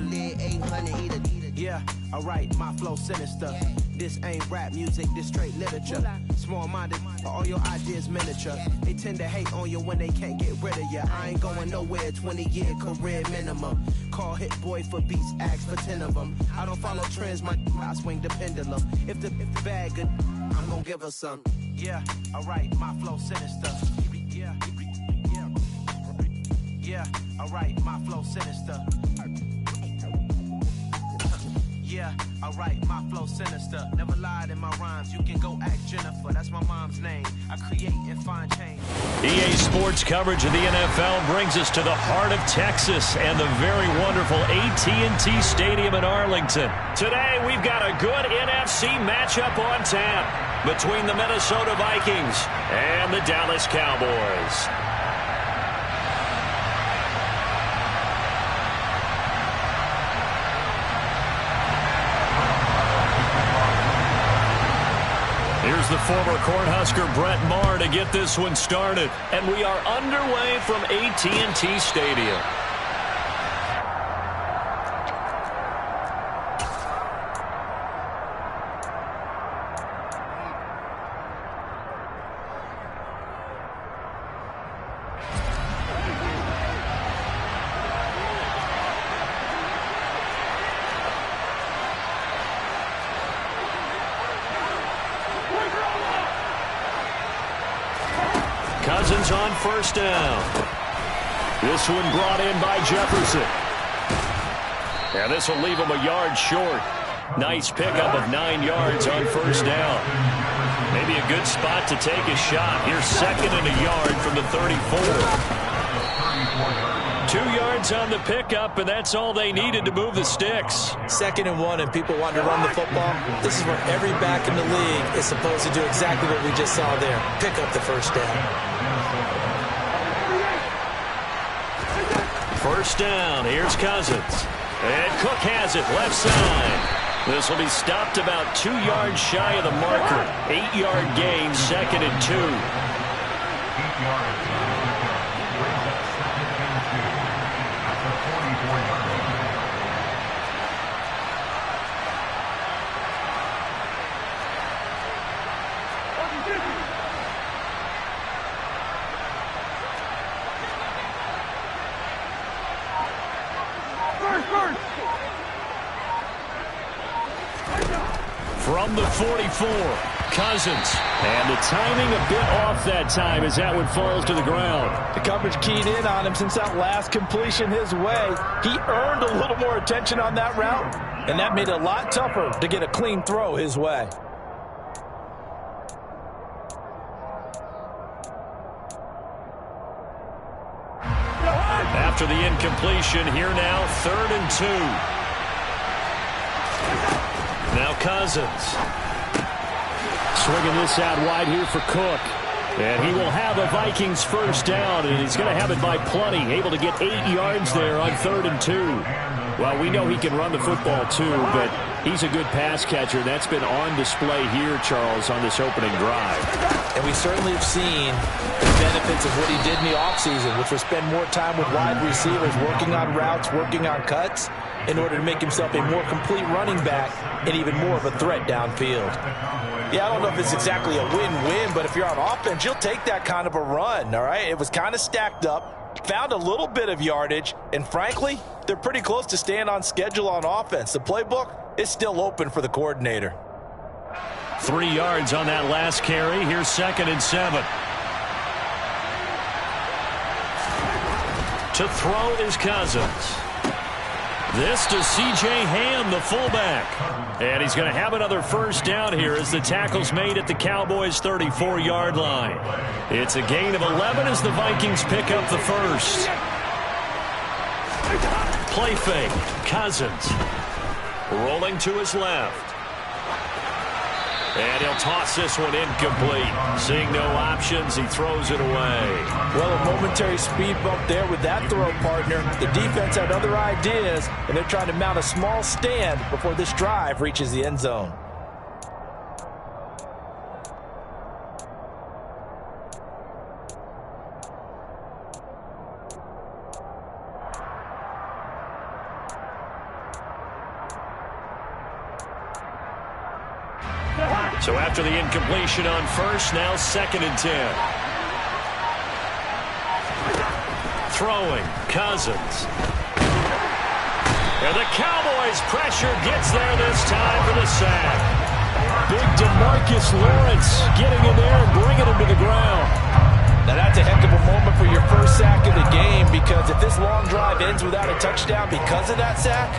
live 800 either. Yeah, alright, my flow sinister. This ain't rap music, this straight literature. Small-minded, all your ideas miniature. They tend to hate on you when they can't get rid of you. I ain't going nowhere, 20-year career minimum. Call Hit Boy for beats, ask for 10 of them. I don't follow trends, I swing the pendulum. If the bag good, I'm gonna give her some. Yeah, alright, my flow sinister. Yeah, alright, my flow sinister. Yeah, alright, my flow sinister. Never lied in my rhymes, you can go ask Jennifer. That's my mom's name. I create and find change. EA Sports coverage of the NFL brings us to the heart of Texas and the very wonderful AT&T Stadium in Arlington. Today, we've got a good NFC matchup on tap between the Minnesota Vikings and the Dallas Cowboys. Here's the former Cornhusker Brett Maher to get this one started. And we are underway from AT&T Stadium. Cousins on first down. This one brought in by Jefferson. And this will leave him a yard short. Nice pickup of 9 yards on first down. Maybe a good spot to take a shot. Here's second and a yard from the 34. 2 yards on the pickup, and that's all they needed to move the sticks. 2nd and 1, and people want to run the football. This is where every back in the league is supposed to do exactly what we just saw there. Pick up the first down. First down, here's Cousins. And Cook has it, left side. This will be stopped about 2 yards shy of the marker. 8-yard gain, 2nd and 2. 8 yards. From the 44, Cousins. And the timing a bit off that time as that one falls to the ground. The coverage keyed in on him since that last completion his way. He earned a little more attention on that route, and that made it a lot tougher to get a clean throw his way. After the incompletion, here now, 3rd and 2. Now Cousins. Swinging this out wide here for Cook. And he will have a Vikings first down, and he's going to have it by plenty. Able to get 8 yards there on 3rd and 2. Well, we know he can run the football too, but he's a good pass catcher. That's been on display here, Charles, on this opening drive. And we certainly have seen the benefits of what he did in the offseason, which was spend more time with wide receivers, working on routes, working on cuts, in order to make himself a more complete running back and even more of a threat downfield. Yeah, I don't know if it's exactly a win-win, but if you're on offense, you'll take that kind of a run, all right? It was kind of stacked up, found a little bit of yardage, and frankly, they're pretty close to staying on schedule on offense. The playbook is still open for the coordinator. 3 yards on that last carry. Here's 2nd and 7. To throw is Cousins. This to C.J. Ham, the fullback. And he's going to have another first down here as the tackle's made at the Cowboys' 34-yard line. It's a gain of 11 as the Vikings pick up the first. Play fake. Cousins. Rolling to his left. And he'll toss this one incomplete. Seeing no options, he throws it away. Well, a momentary speed bump there with that throw, partner. The defense had other ideas, and they're trying to mount a small stand before this drive reaches the end zone. So after the incompletion on first, now 2nd and 10. Throwing, Cousins. And the Cowboys' pressure gets there this time for the sack. Big DeMarcus Lawrence getting in there and bringing him to the ground. Now that's a heck of a moment for your first sack of the game, because if this long drive ends without a touchdown because of that sack,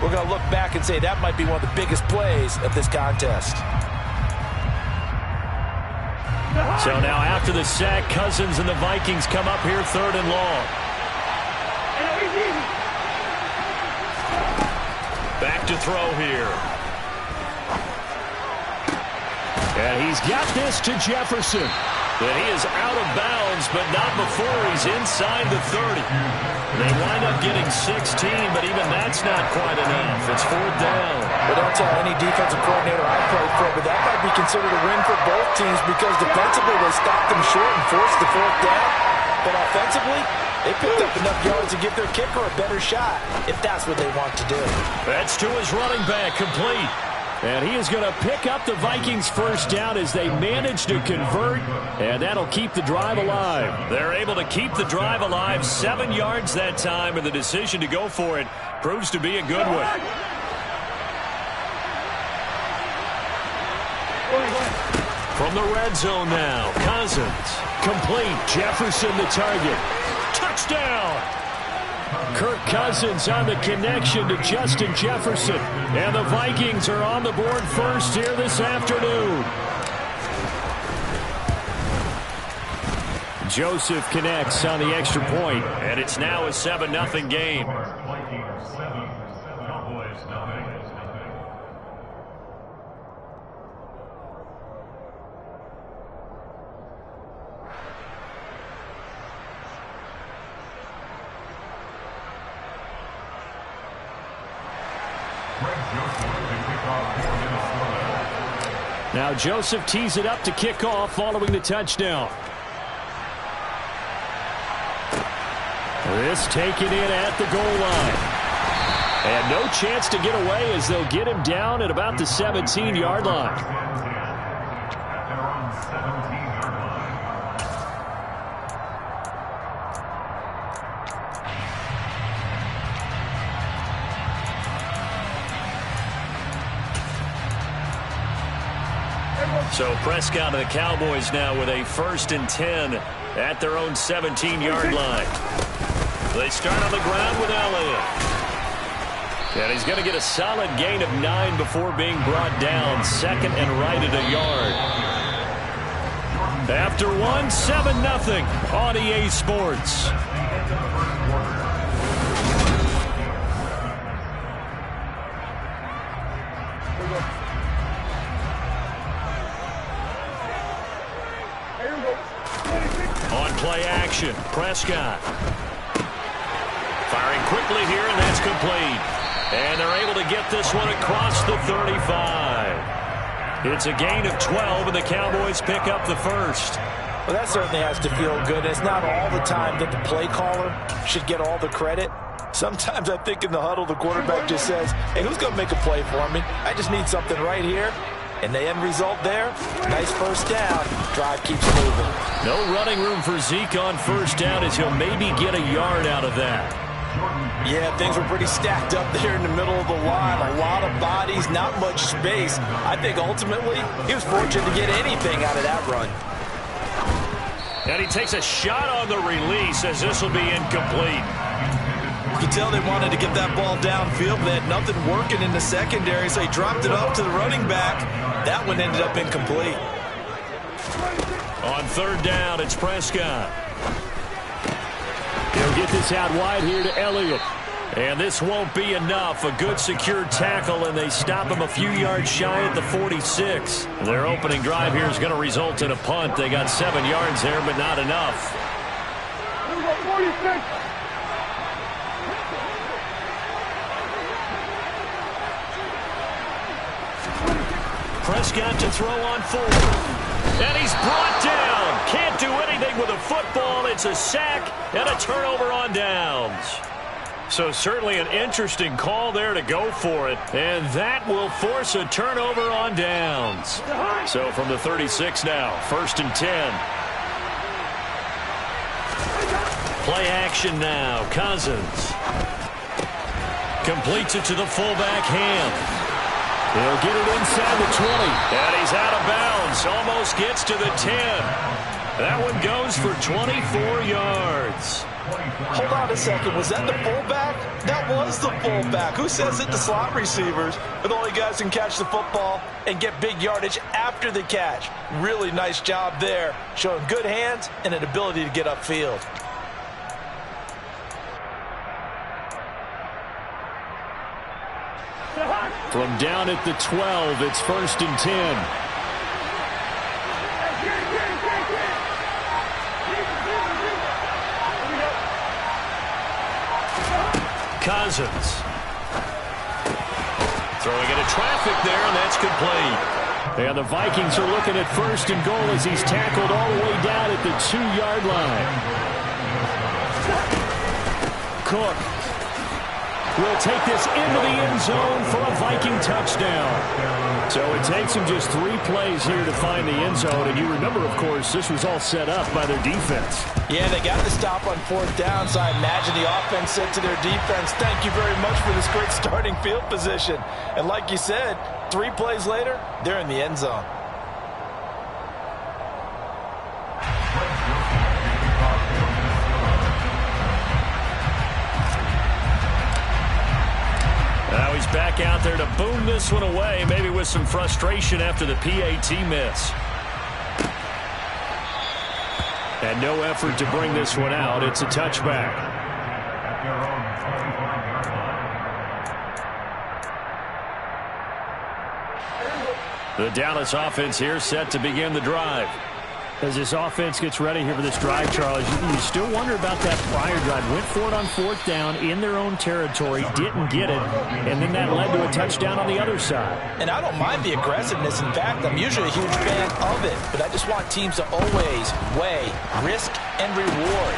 we're going to look back and say that might be one of the biggest plays of this contest. So now after the sack, Cousins and the Vikings come up here 3rd and long. Back to throw here. And he's got this to Jefferson. And he is out of bounds, but not before he's inside the 30. They wind up getting 16, but even that's not quite enough. It's 4th down. But don't tell any defensive coordinator I played for, but that might be considered a win for both teams, because defensively they stopped them short and forced the 4th down. But offensively, they picked up enough yards to give their kicker a better shot, if that's what they want to do. That's to his running back, complete. And he is going to pick up the Vikings' first down as they manage to convert, and that'll keep the drive alive. They're able to keep the drive alive, 7 yards that time, and the decision to go for it proves to be a good one. From the red zone now, Cousins, complete, Jefferson the target. Touchdown! Kirk Cousins on the connection to Justin Jefferson. And the Vikings are on the board first here this afternoon. Joseph connects on the extra point, and it's now a 7-0 game. Now Joseph tees it up to kick off following the touchdown. This taken in at the goal line. And no chance to get away as they'll get him down at about the 17-yard line. So Prescott and the Cowboys now with a 1st and 10 at their own 17-yard line. They start on the ground with Elliott. And he's going to get a solid gain of 9 before being brought down. 2nd and right at a yard. After 1, 7-0 on EA Sports. Play action. Prescott firing quickly here, and that's complete. And they're able to get this one across the 35. It's a gain of 12, and the Cowboys pick up the first. Well, that certainly has to feel good. It's not all the time that the play caller should get all the credit. Sometimes I think in the huddle, the quarterback just says, hey, who's going to make a play for me? I just need something right here. And the end result there, nice first down. Drive keeps moving. No running room for Zeke on first down as he'll maybe get a yard out of that. Yeah, things were pretty stacked up there in the middle of the line. A lot of bodies, not much space. I think ultimately he was fortunate to get anything out of that run. And he takes a shot on the release as this will be incomplete. You can tell they wanted to get that ball downfield. They had nothing working in the secondary, so he dropped it up to the running back. That one ended up incomplete. On 3rd down, it's Prescott. He'll get this out wide here to Elliott. And this won't be enough. A good secure tackle, and they stop him a few yards shy at the 46. Their opening drive here is going to result in a punt. They got 7 yards there, but not enough. 46. Prescott to throw on 4. And he's brought down. Can't do anything with a football. It's a sack and a turnover on downs. So certainly an interesting call there to go for it. And that will force a turnover on downs. So from the 36 now, 1st and 10. Play action now. Cousins completes it to the fullback Ham. He'll get it inside the 20. And he's out of bounds. Almost gets to the 10. That one goes for 24 yards. Hold on a second. Was that the fullback? That was the fullback. Who says that the slot receivers are the only guys who can catch the football and get big yardage after the catch? Really nice job there, showing good hands and an ability to get upfield. From down at the 12, it's 1st and 10. Cousins throwing into traffic there, and that's complete. And the Vikings are looking at 1st and goal as he's tackled all the way down at the 2-yard line. Cook will take this into the end zone for a Viking touchdown. So it takes him just 3 plays here to find the end zone. And you remember, of course, this was all set up by their defense. Yeah, they got the stop on 4th down, so I imagine the offense said to their defense, thank you very much for this great starting field position. And like you said, 3 plays later, they're in the end zone. Now he's back out there to boom this one away, maybe with some frustration after the PAT miss. And no effort to bring this one out. It's a touchback. The Dallas offense here set to begin the drive. As this offense gets ready here for this drive, Charles, you still wonder about that prior drive. Went for it on 4th down in their own territory, didn't get it, and then that led to a touchdown on the other side. And I don't mind the aggressiveness. In fact, I'm usually a huge fan of it, but I just want teams to always weigh risk and reward.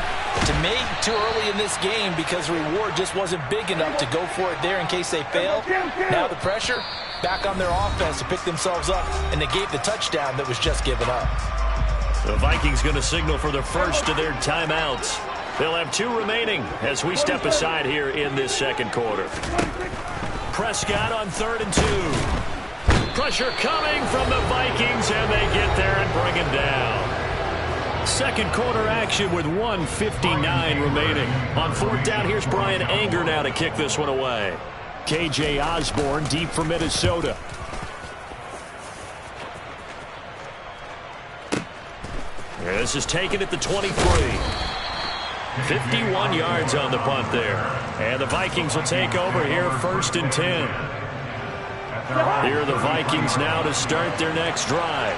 To me, too early in this game because the reward just wasn't big enough to go for it there in case they fail. Now the pressure back on their offense to pick themselves up and negate the touchdown that was just given up. The Vikings going to signal for the first of their timeouts. They'll have 2 remaining as we step aside here in this second quarter. Prescott on 3rd and 2. Pressure coming from the Vikings, and they get there and bring him down. Second quarter action with 1:59 remaining. On 4th down, here's Brian Anger now to kick this one away. KJ Osborne deep for Minnesota. This is taken at the 23. 51 yards on the punt there. And the Vikings will take over here 1st and 10. Here are the Vikings now to start their next drive.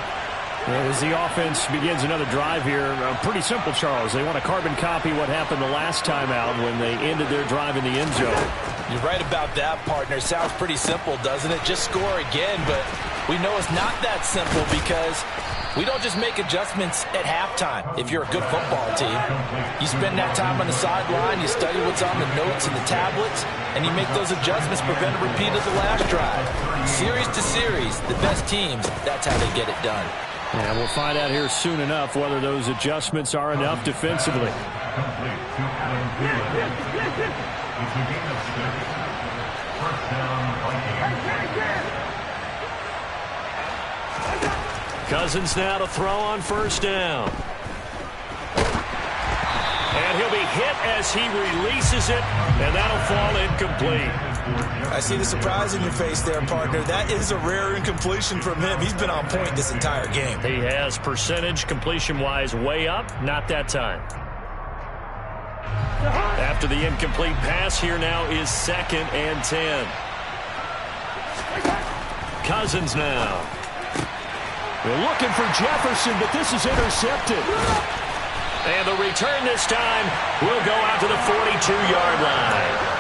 As the offense begins another drive here, pretty simple, Charles. They want to carbon copy what happened the last time out when they ended their drive in the end zone. You're right about that, partner. Sounds pretty simple, doesn't it? Just score again, but we know it's not that simple because we don't just make adjustments at halftime. If you're a good football team, you spend that time on the sideline, you study what's on the notes and the tablets, and you make those adjustments, prevent a repeat of the last drive. Series to series, the best teams, that's how they get it done. And we'll find out here soon enough whether those adjustments are enough defensively. Cousins now to throw on 1st down. And he'll be hit as he releases it, and that'll fall incomplete. I see the surprise in your face there, partner. That is a rare incompletion from him. He's been on point this entire game. He has percentage completion-wise way up, not that time. After the incomplete pass, here now is 2nd and 10. Cousins now. They're looking for Jefferson, but this is intercepted. And the return this time will go out to the 42-yard line.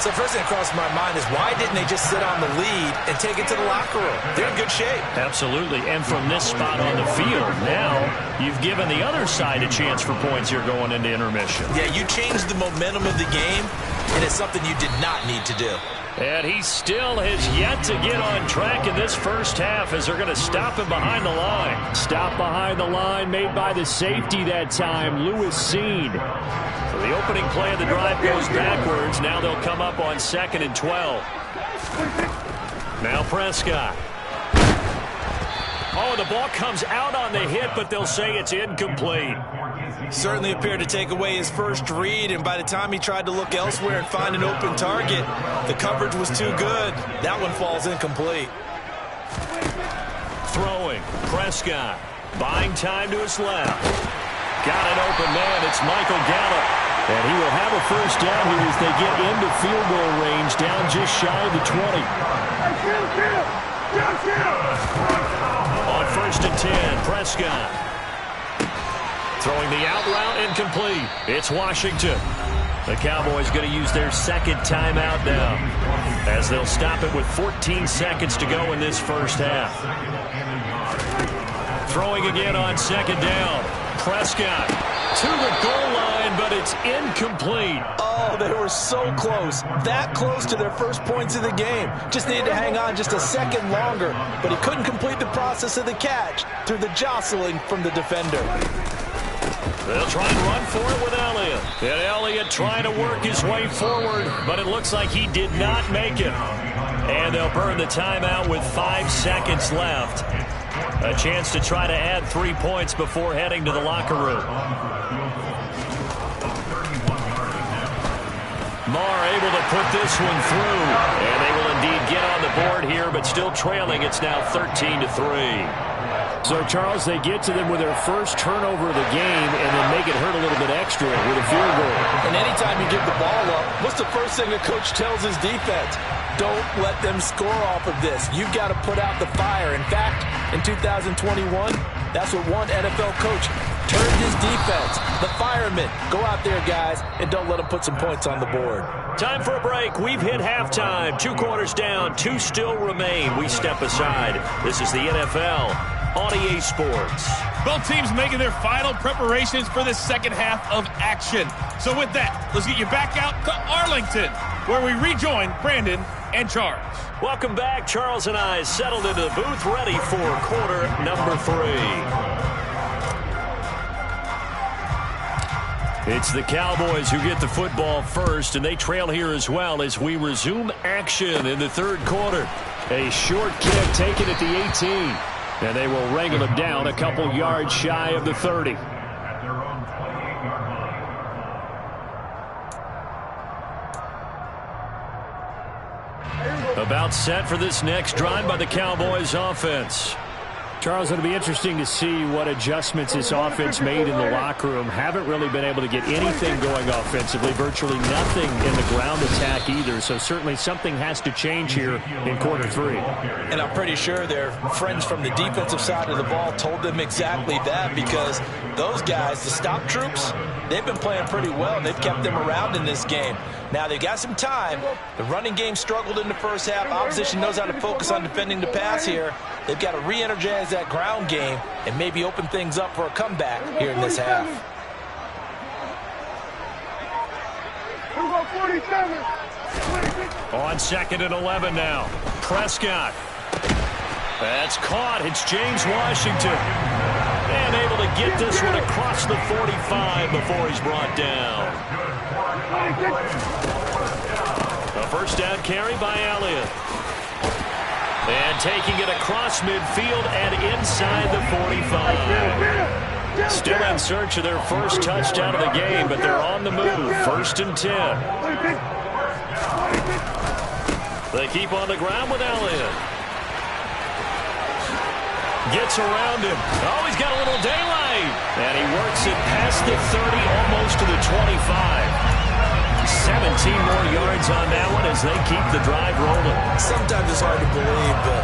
So first thing that crossed my mind is why didn't they just sit on the lead and take it to the locker room? They're in good shape. Absolutely. And from this spot on the field, now you've given the other side a chance for points here going into intermission. Yeah, you changed the momentum of the game and it's something you did not need to do. And he still has yet to get on track in this first half as they're going to stop him behind the line. Stop behind the line made by the safety that time, Lewis Cine. So the opening play of the drive goes backwards. Now they'll come up on 2nd and 12. Now Prescott. Oh, the ball comes out on the hit, but they'll say it's incomplete. Certainly appeared to take away his first read, and by the time he tried to look elsewhere and find an open target, the coverage was too good. That one falls incomplete. Throwing, Prescott, buying time to his left. Got an open man, it's Michael Gallup. And he will have a first down here as they get into field goal range, down just shy of the 20. On 1st and 10, Prescott. Throwing the out route, incomplete. It's Washington. The Cowboys going to use their second timeout now, as they'll stop it with 14 seconds to go in this first half. Throwing again on 2nd down. Prescott to the goal line, but it's incomplete. Oh, they were so close. That close to their first points of the game. Just needed to hang on just a second longer, but he couldn't complete the process of the catch through the jostling from the defender. They'll try and run for it with Elliott. And Elliott trying to work his way forward, but it looks like he did not make it. And they'll burn the timeout with 5 seconds left. A chance to try to add 3 points before heading to the locker room. Marr able to put this one through. And they will indeed get on the board here, but still trailing. It's now 13-3. So, Charles, they get to them with their first turnover of the game and then make it hurt a little bit extra with a field goal. And anytime you give the ball up, what's the first thing a coach tells his defense? Don't let them score off of this. You've got to put out the fire. In fact, in 2021, that's what one NFL coach turned his defense. The firemen. Go out there, guys, and don't let them put some points on the board. Time for a break. We've hit halftime. 2 quarters down. 2 still remain. We step aside. This is the NFL on EA Sports. Both teams making their final preparations for this second half of action. So with that, let's get you back out to Arlington, where we rejoin Brandon and Charles. Welcome back. Charles and I settled into the booth, ready for quarter number 3. It's the Cowboys who get the football first, and they trail here as well as we resume action in the 3rd quarter. A short kick taken at the 18. And they will wrangle him down a couple yards shy of the 30. About set for this next drive by the Cowboys offense. Charles, it'll be interesting to see what adjustments this offense made in the locker room. Haven't really been able to get anything going offensively, virtually nothing in the ground attack either. So certainly something has to change here in quarter 3. And I'm pretty sure their friends from the defensive side of the ball told them exactly that, because those guys, the stop troops, they've been playing pretty well. They've kept them around in this game. Now they got some time. The running game struggled in the first half. Opposition knows how to focus on defending the pass here. They've got to re-energize that ground game and maybe open things up for a comeback here in this half. On 2nd and 11 now. Prescott. That's caught. It's James Washington. And able to get this one across the 45 before he's brought down. A first down carry by Elliott. And taking it across midfield and inside the 45. Still in search of their first touchdown of the game, but they're on the move. 1st and 10. They keep on the ground with Elliott. Gets around him. Oh, he's got a little daylight. And he works it past the 30, almost to the 25. 17 more yards on that one as they keep the drive rolling. Sometimes it's hard to believe, but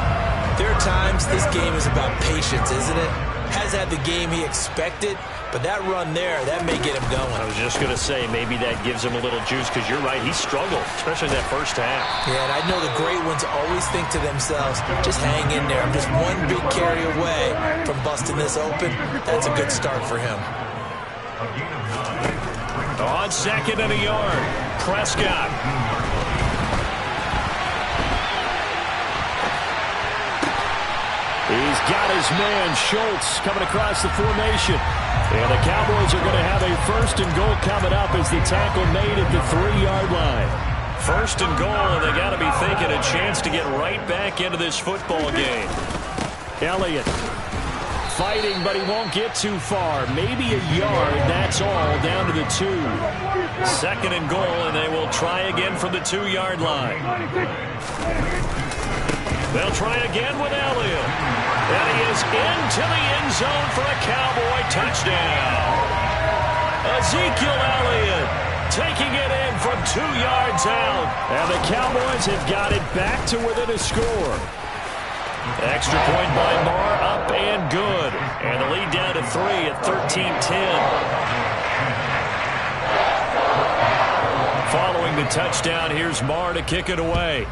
there are times this game is about patience, isn't it? Has had the game he expected, but that run there, that may get him going. I was just going to say, maybe that gives him a little juice, because you're right, he struggled, especially in that first half. Yeah, and I know the great ones always think to themselves, just hang in there. I'm just one big carry away from busting this open. That's a good start for him. On 2nd and a yard. Prescott. He's got his man, Schultz, coming across the formation. And the Cowboys are going to have a 1st and goal coming up as the tackle made at the 3-yard line. 1st and goal, and they got to be thinking a chance to get right back into this football game. Elliott fighting, but he won't get too far. Maybe a yard, that's all, down to the 2. 2nd and goal, and they will try again from the 2-yard line. They'll try again with Elliott. And he is into the end zone for a Cowboy touchdown. Ezekiel Elliott taking it in from 2 yards out. And the Cowboys have got it back to within a score. Extra point by Marr, up and good. And the lead down to 3 at 13-10. Following the touchdown, here's Marr to kick it away.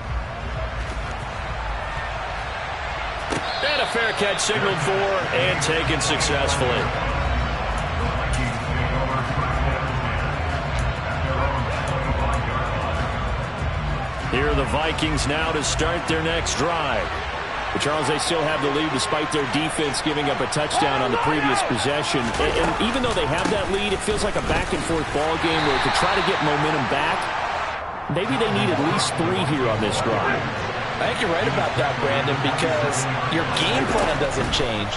And a fair catch signaled for and taken successfully. Here are the Vikings now to start their next drive. But Charles, they still have the lead despite their defense giving up a touchdown on the previous possession. And even though they have that lead, it feels like a back-and-forth ball game where to try to get momentum back, maybe they need at least 3 here on this drive. I think you're right about that, Brandon, because your game plan doesn't change.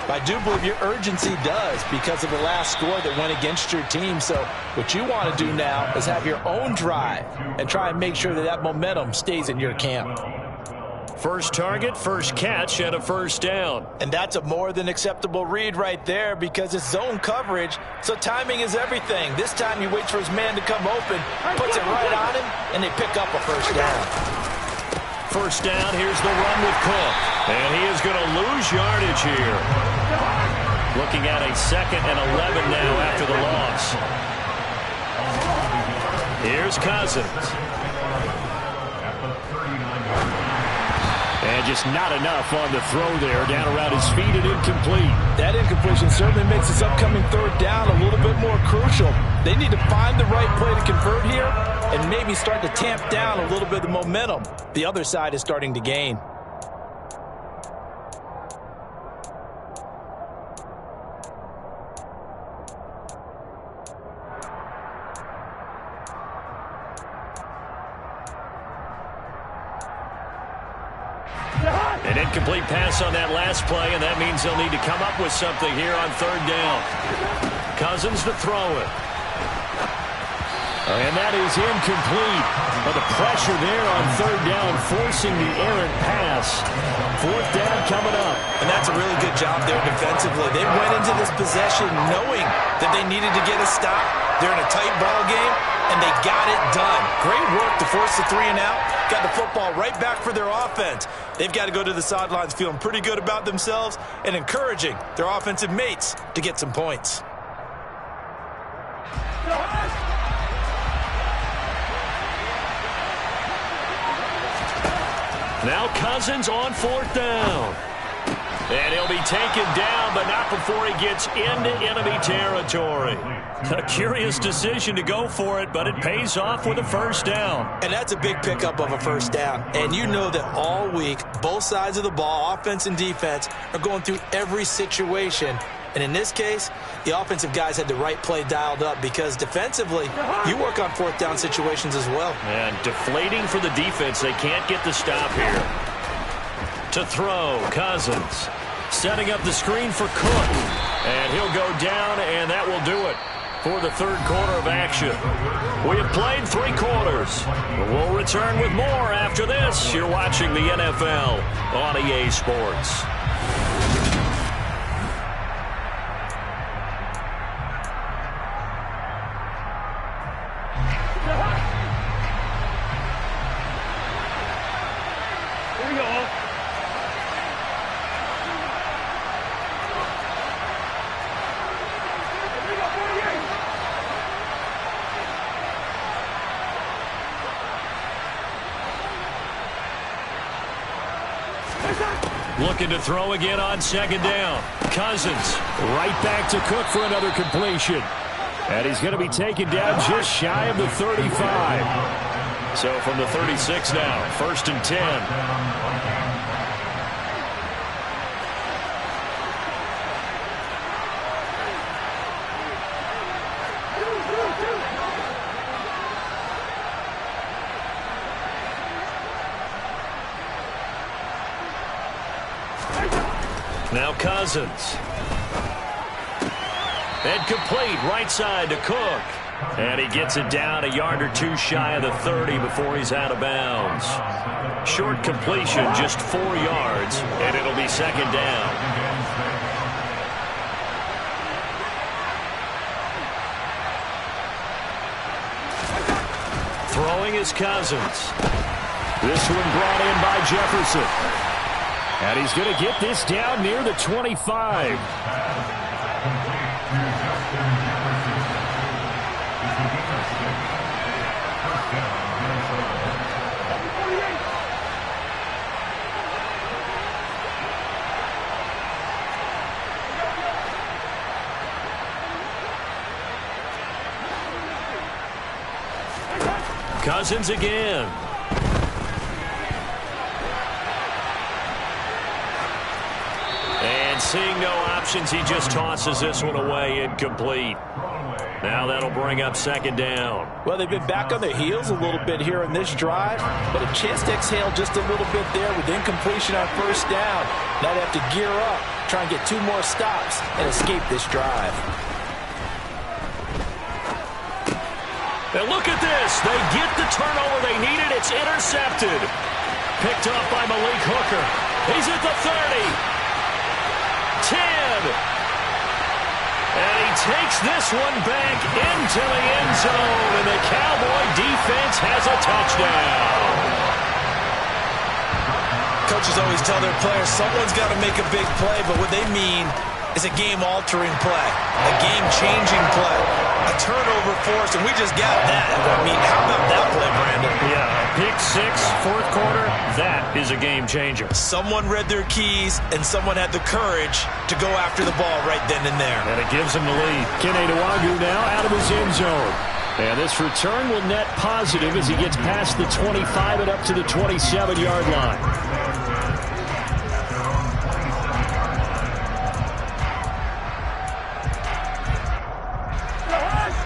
But I do believe your urgency does because of the last score that went against your team. So what you want to do now is have your own drive and try and make sure that that momentum stays in your camp. First target, first catch, and a 1st down. And that's a more than acceptable read right there because it's zone coverage, so timing is everything. This time he waits for his man to come open, puts it right on him, and they pick up a 1st down. 1st down, here's the run with Cook. And he is going to lose yardage here. Looking at a 2nd and 11 now after the loss. Here's Cousins. And just not enough on the throw there. Down around his feet and incomplete. That incompletion certainly makes this upcoming 3rd down a little bit more crucial. They need to find the right play to convert here and maybe start to tamp down a little bit of the momentum the other side is starting to gain. An incomplete pass on that last play, and that means they'll need to come up with something here on 3rd down. Cousins to throw it. And that is incomplete. But the pressure there on 3rd down, forcing the errant pass. 4th down coming up. And that's a really good job there defensively. They went into this possession knowing that they needed to get a stop. They're in a tight ball game, and they got it done. Great work to force the 3 and out. Got the football right back for their offense. They've got to go to the sidelines feeling pretty good about themselves and encouraging their offensive mates to get some points. Now Cousins on 4th down. And he'll be taken down, but not before he gets into enemy territory. A curious decision to go for it, but it pays off with a 1st down. And that's a big pickup of a 1st down. And you know that all week, both sides of the ball, offense and defense, are going through every situation. And in this case, the offensive guys had the right play dialed up because defensively, you work on 4th down situations as well. And deflating for the defense. They can't get the stop here. To throw, Cousins. Setting up the screen for Cook. And he'll go down, and that will do it for the 3rd quarter of action. We have played 3 quarters. We'll return with more after this. You're watching the NFL on EA Sports. Looking to throw again on 2nd down. Cousins right back to Cook for another completion. And he's going to be taken down just shy of the 35. So from the 36 now, 1st and 10. Now Cousins. And complete right side to Cook. And he gets it down a yard or two shy of the 30 before he's out of bounds. Short completion, just 4 yards, and it'll be 2nd down. Throwing is Cousins. This one brought in by Jefferson. And he's going to get this down near the 25. Cousins again. And seeing no options, he just tosses this one away, incomplete. Now that'll bring up 2nd down. Well, they've been back on their heels a little bit here in this drive, but a chance to exhale just a little bit there with incompletion on 1st down. Now they have to gear up, try and get 2 more stops, and escape this drive. And look at this. They get the turnover they needed. It's intercepted. Picked off by Malik Hooker. He's at the 30. 10. And he takes this one back into the end zone, and the Cowboy defense has a touchdown. Coaches always tell their players someone's got to make a big play, but what they mean is a game-altering play, a game-changing play, a turnover force, and we just got that. I mean, how about that play, Brandon? Yeah, pick 6, 4th quarter, that is a game-changer. Someone read their keys, and someone had the courage to go after the ball right then and there. And it gives him the lead. Kene Nwangwu now out of his end zone. And this return will net positive as he gets past the 25 and up to the 27-yard line.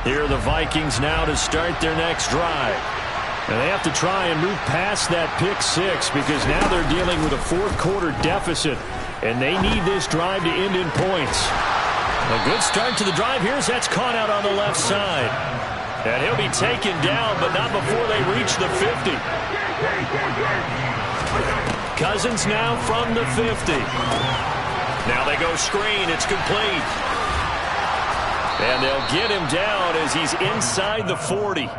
Here are the Vikings now to start their next drive. And they have to try and move past that pick 6 because now they're dealing with a 4th quarter deficit. And they need this drive to end in points. A good start to the drive here as that's caught out on the left side. And he'll be taken down, but not before they reach the 50. Cousins now from the 50. Now they go screen. It's complete. And they'll get him down as he's inside the 40.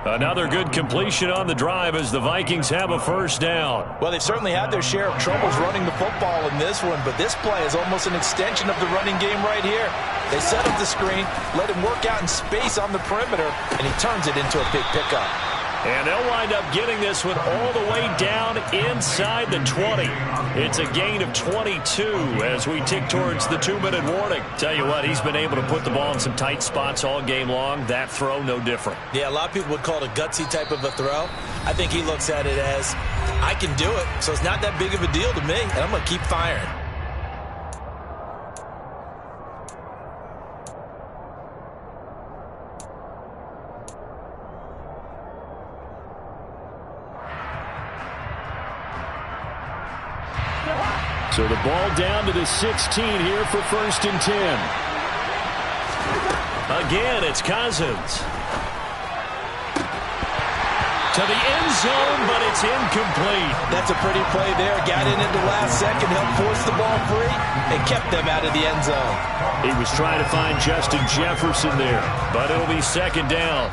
Another good completion on the drive as the Vikings have a 1st down. Well, they've certainly had their share of troubles running the football in this one, but this play is almost an extension of the running game right here. They set up the screen, let him work out in space on the perimeter, and he turns it into a big pickup. And they'll wind up getting this one all the way down inside the 20. It's a gain of 22 as we tick towards the 2-minute warning. Tell you what, he's been able to put the ball in some tight spots all game long. That throw, no different. Yeah, a lot of people would call it a gutsy type of a throw. I think he looks at it as, I can do it, so it's not that big of a deal to me, and I'm going to keep firing. So the ball down to the 16 here for 1st and 10. Again, it's Cousins. To the end zone, but it's incomplete. That's a pretty play there. Got in at the last second, helped force the ball free, and kept them out of the end zone. He was trying to find Justin Jefferson there, but it'll be 2nd down.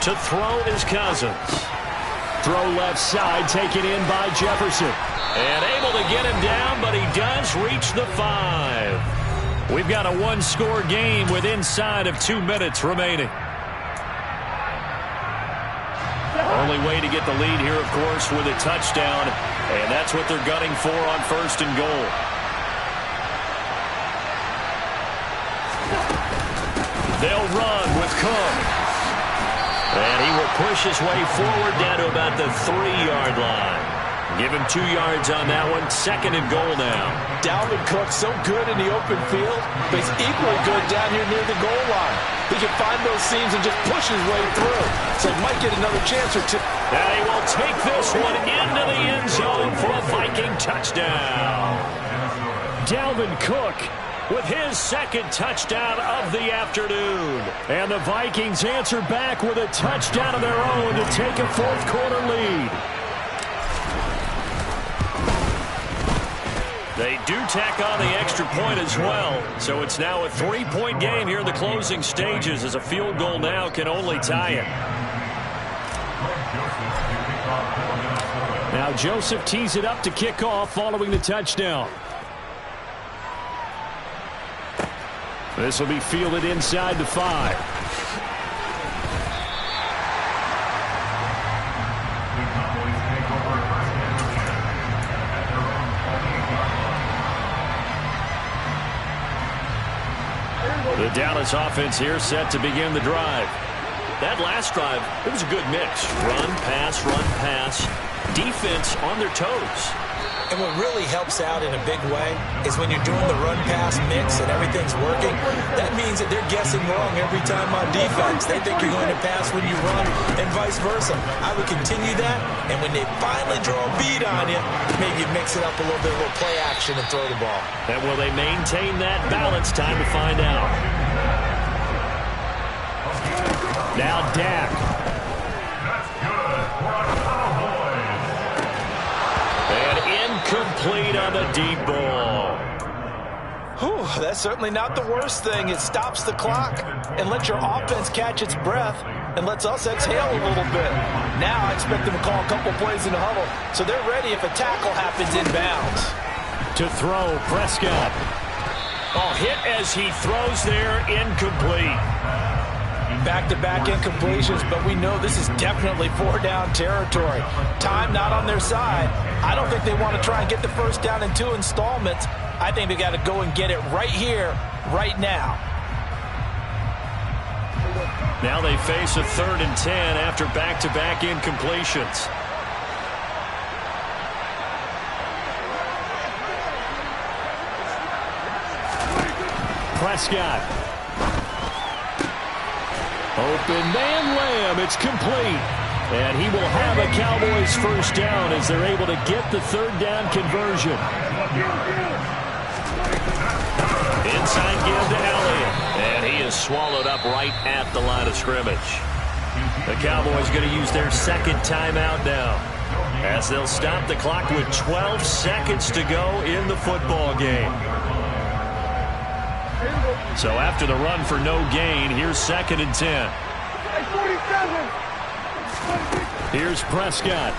To throw is Cousins. Throw left side, taken in by Jefferson. And able to get him down, but he does reach the 5. We've got a 1-score game with inside of 2 minutes remaining. Only way to get the lead here, of course, with a touchdown. And that's what they're gunning for on 1st and goal. They'll run with Cook. And he will push his way forward down to about the 3-yard line. Give him 2 yards on that one. 2nd and goal now. Dalvin Cook so good in the open field, but he's equally good down here near the goal line. He can find those seams and just push his way through. So he might get another chance or two. And he will take this one into the end zone for a Viking touchdown. Dalvin Cook with his 2nd touchdown of the afternoon. And the Vikings answer back with a touchdown of their own to take a 4th quarter lead. They do tack on the extra point as well. So it's now a 3-point game here in the closing stages, as a field goal now can only tie it. Now Joseph tees it up to kick off following the touchdown. This will be fielded inside the 5. The Dallas offense here set to begin the drive. That last drive, it was a good mix. Run, pass, defense on their toes. And what really helps out in a big way is when you're doing the run-pass mix and everything's working, that means that they're guessing wrong every time on defense. They think you're going to pass when you run and vice versa. I would continue that, and when they finally draw a bead on you, maybe mix it up a little bit, a little play action and throw the ball. And will they maintain that balance? Time to find out. Now Dak. Complete on the deep ball. Whew, that's certainly not the worst thing. It stops the clock and lets your offense catch its breath and lets us exhale a little bit. Now I expect them to call a couple plays in the huddle, so they're ready if a tackle happens inbounds. To throw, Prescott. Oh, hit as he throws there, incomplete. Back-to-back incompletions, but we know this is definitely 4-down territory. Time not on their side. I don't think they want to try and get the first down in 2 installments. I think they got to go and get it right here, right now. Now they face a 3rd and 10 after back-to-back incompletions. Prescott. Open man Lamb, it's complete. And he will have a Cowboys first down as they're able to get the 3rd down conversion. Inside give to Elliott. And he is swallowed up right at the line of scrimmage. The Cowboys going to use their 2nd timeout now, as they'll stop the clock with 12 seconds to go in the football game. So after the run for no gain, here's 2nd and 10. Here's Prescott.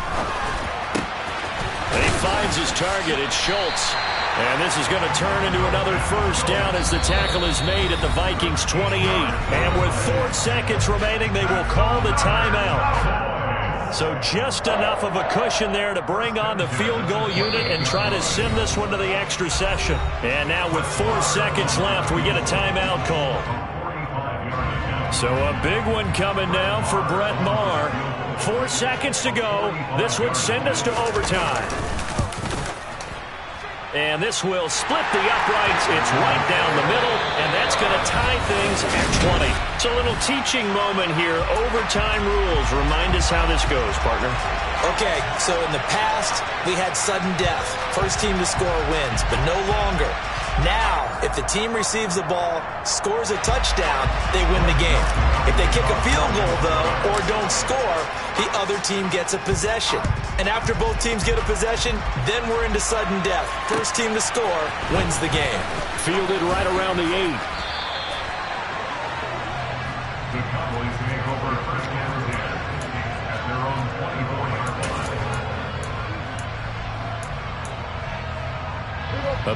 And he finds his target. It's Schultz. And this is going to turn into another first down as the tackle is made at the Vikings 28. And with 4 seconds remaining, they will call the timeout. So just enough of a cushion there to bring on the field goal unit and try to send this one to the extra session. And now with 4 seconds left, we get a timeout call. So a big one coming now for Brett Maher. 4 seconds to go. This would send us to overtime. And this will split the uprights. It's right down the middle, and that's going to tie things at 20. It's a little teaching moment here. Overtime rules. Remind us how this goes, partner. Okay, so in the past, we had sudden death. First team to score wins, but no longer. Now, if the team receives the ball, scores a touchdown, they win the game. If they kick a field goal, though, or don't score, the other team gets a possession. And after both teams get a possession, then we're into sudden death. First team to score wins the game. Fielded right around the 8. The Cowboys take over first down at their own 24-yard line.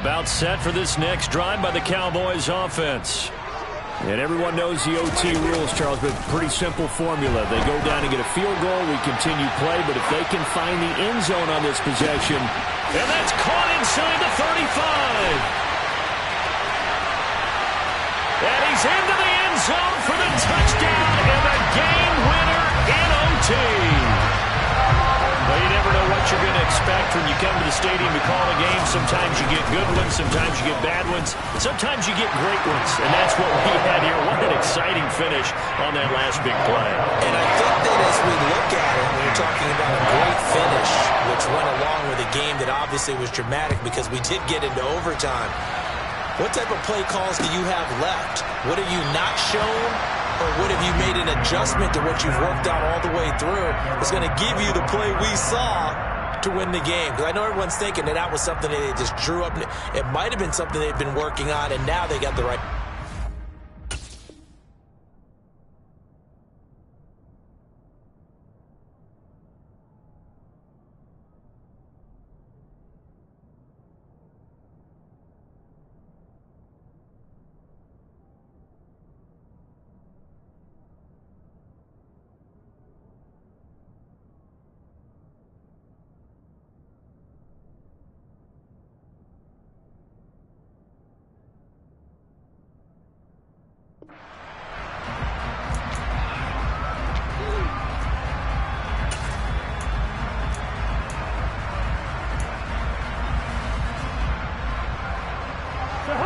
About set for this next drive by the Cowboys offense. And everyone knows the OT rules, Charles, but pretty simple formula. They go down and get a field goal, we continue play, but if they can find the end zone on this possession, and that's caught inside the 35. And he's into the end zone for the touchdown and the game winner in OT. Well, you never know what you're going to expect when you come to the stadium to call a game. Sometimes you get good ones, sometimes you get bad ones, sometimes you get great ones, and that's what we had here. What an exciting finish on that last big play. And I think that as we look at it, we're talking about a great finish, which went along with a game that obviously was dramatic because we did get into overtime. What type of play calls do you have left? What have you not shown? Or what have you made an adjustment to what you've worked out all the way through that's going to give you the play we saw to win the game? Because I know everyone's thinking that was something that they just drew up. It might have been something they've been working on, and now they got the right.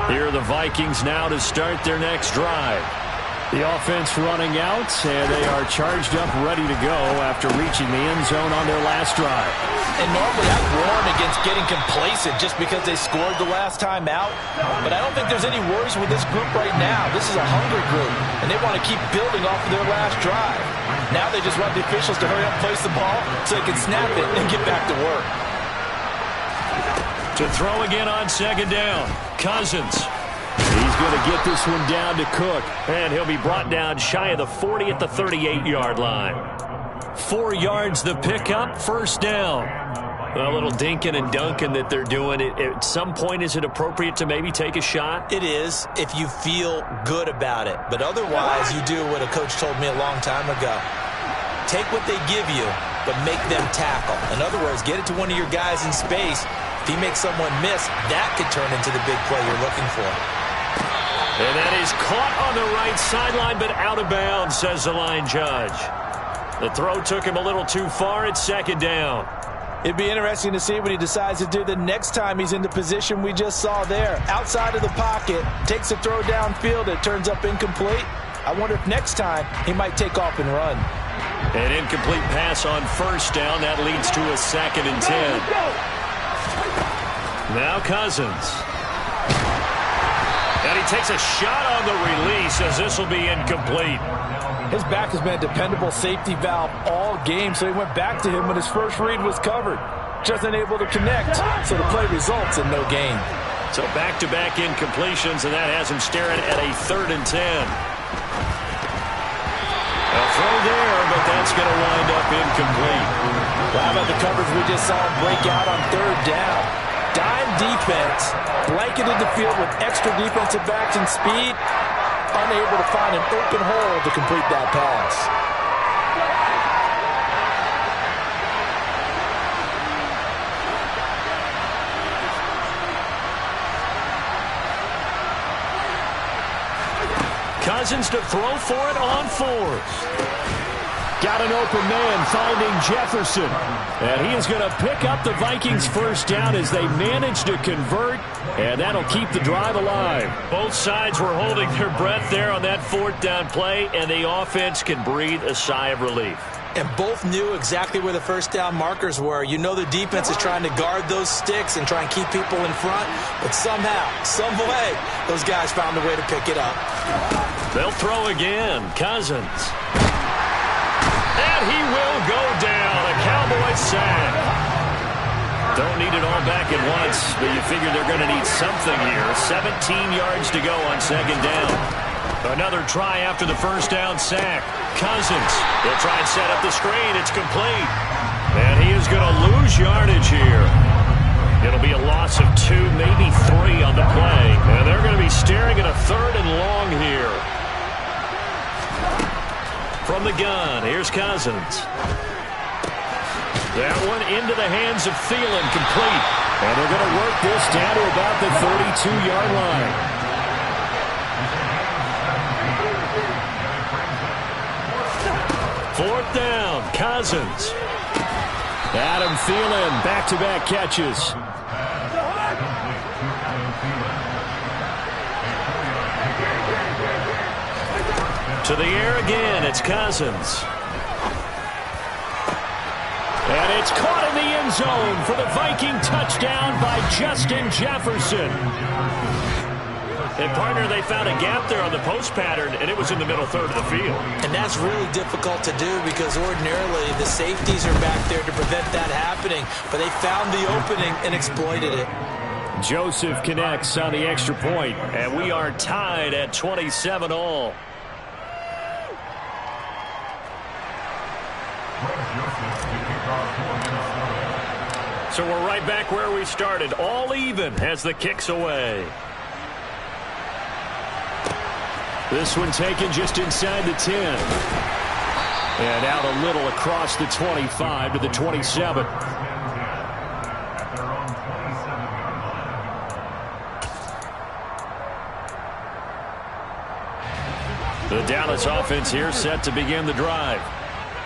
Here are the Vikings now to start their next drive. The offense running out, and they are charged up, ready to go after reaching the end zone on their last drive. And normally I warn against getting complacent just because they scored the last time out. But I don't think there's any worries with this group right now. This is a hungry group, and they want to keep building off of their last drive. Now they just want the officials to hurry up, place the ball, so they can snap it and get back to work. To throw again on second down, Cousins. He's going to get this one down to Cook, and he'll be brought down shy of the 40 at the 38-yard line. 4 yards the pickup, first down. A little dinking and dunking that they're doing. At some point, is it appropriate to maybe take a shot? It is, if you feel good about it. But otherwise, you do what a coach told me a long time ago. Take what they give you, but make them tackle. In other words, get it to one of your guys in space. If he makes someone miss, that could turn into the big play you're looking for. And that is caught on the right sideline, but out of bounds, says the line judge. The throw took him a little too far. It's second down. It'd be interesting to see what he decides to do the next time he's in the position we just saw there. Outside of the pocket, takes a throw downfield, it turns up incomplete. I wonder if next time he might take off and run. An incomplete pass on first down. That leads to a 2nd and 10. Now Cousins. And he takes a shot on the release as this will be incomplete. His back has been a dependable safety valve all game, so he went back to him when his first read was covered. Just unable to connect, so the play results in no gain. So back-to-back incompletions, and that has him staring at a 3rd and 10. A throw there, but that's going to wind up incomplete. Well, how about the coverage we just saw him break out on 3rd down? Dime defense, blanketed the field with extra defensive backs and speed, unable to find an open hole to complete that pass. Cousins to throw for it on 4th. Got an open man finding Jefferson. And he is going to pick up the Vikings first down as they manage to convert. And that'll keep the drive alive. Both sides were holding their breath there on that 4th down play. And the offense can breathe a sigh of relief. And both knew exactly where the first down markers were. You know the defense is trying to guard those sticks and try and keep people in front. But somehow, some way, those guys found a way to pick it up. They'll throw again. Cousins. And he will go down. A Cowboys sack. Don't need it all back at once, but you figure they're going to need something here. 17 yards to go on 2nd down. Another try after the first down sack. Cousins. They'll try and set up the screen. It's complete. And he is going to lose yardage here. It'll be a loss of 2, maybe 3 on the play. And they're going to be staring at a 3rd and long here. From the gun, here's Cousins. That one into the hands of Thielen, complete. And they're going to work this down to about the 32-yard line. Fourth down, Cousins. Adam Thielen, back-to-back catches. To the air again, it's Cousins. And it's caught in the end zone for the Viking touchdown by Justin Jefferson. And, partner, they found a gap there on the post pattern, and it was in the middle third of the field. And that's really difficult to do because ordinarily the safeties are back there to prevent that happening. But they found the opening and exploited it. Joseph connects on the extra point, and we are tied at 27-all. So we're right back where we started, all even as the kick's away. This one taken just inside the 10. And out a little across the 25 to the 27. The Dallas offense here set to begin the drive.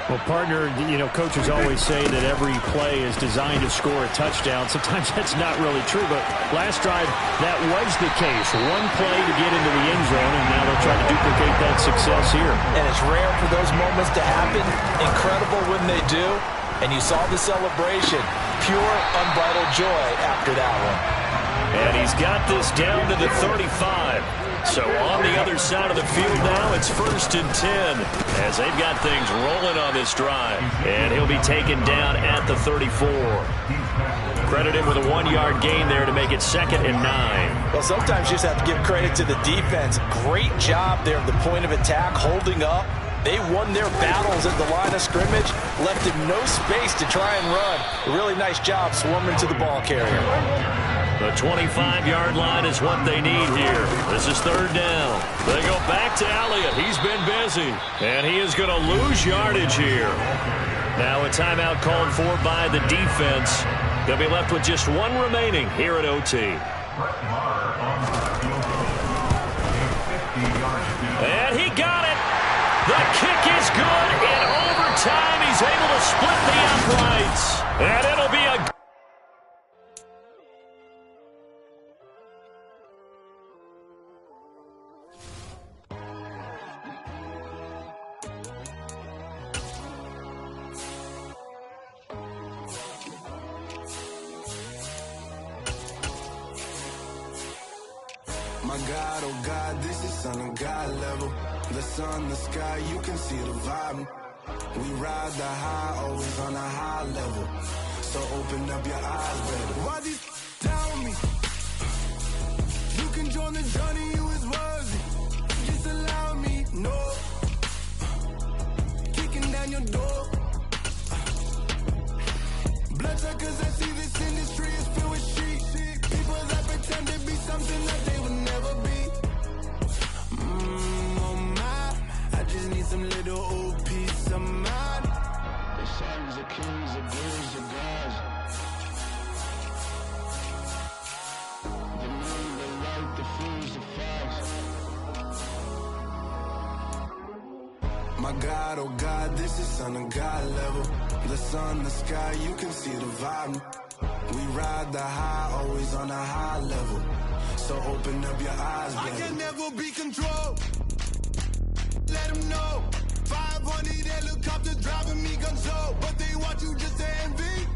Well, partner, you know, coaches always say that every play is designed to score a touchdown. Sometimes that's not really true, but last drive, that was the case. One play to get into the end zone, and now they'll try to duplicate that success here. And it's rare for those moments to happen. Incredible when they do. And you saw the celebration. Pure, unbridled joy after that one. And he's got this down to the 35. So on the other side of the field now, it's 1st and 10 as they've got things rolling on this drive. And he'll be taken down at the 34. Credit him with a 1-yard gain there to make it 2nd and 9. Well, sometimes you just have to give credit to the defense. Great job there at the point of attack, holding up. They won their battles at the line of scrimmage, left him no space to try and run. A really nice job swarming to the ball carrier. The 25-yard line is what they need here. This is 3rd down. They go back to Elliott. He's been busy, and he is going to lose yardage here. Now a timeout called for by the defense. They'll be left with just one remaining here at OT. And he got it. The kick is good. In overtime, he's able to split the uprights. And it'll be a... My God, oh God, this is Son of God level. The sun, the sky, you can see the vibe. We ride the high, always on a high level. So open up your eyes, baby. Why these tell me? You can join the journey, you is worthy. Just allow me, no. Kicking down your door. Bloodsuckers, I see this industry is filled with sheep. People that pretend to be something that they would never be. Oh my, I just need some little old peace of mind. The sons of kings, the birds of gods. The moon, the light, the fools, the facts. My God, oh God, this is Son of God level. The sun, the sky, you can see the vibe. We ride the high, always on a high level. So open up your eyes, baby. I can never be controlled. Let them know. 500 helicopters driving me gonzo. But they want you just to envy.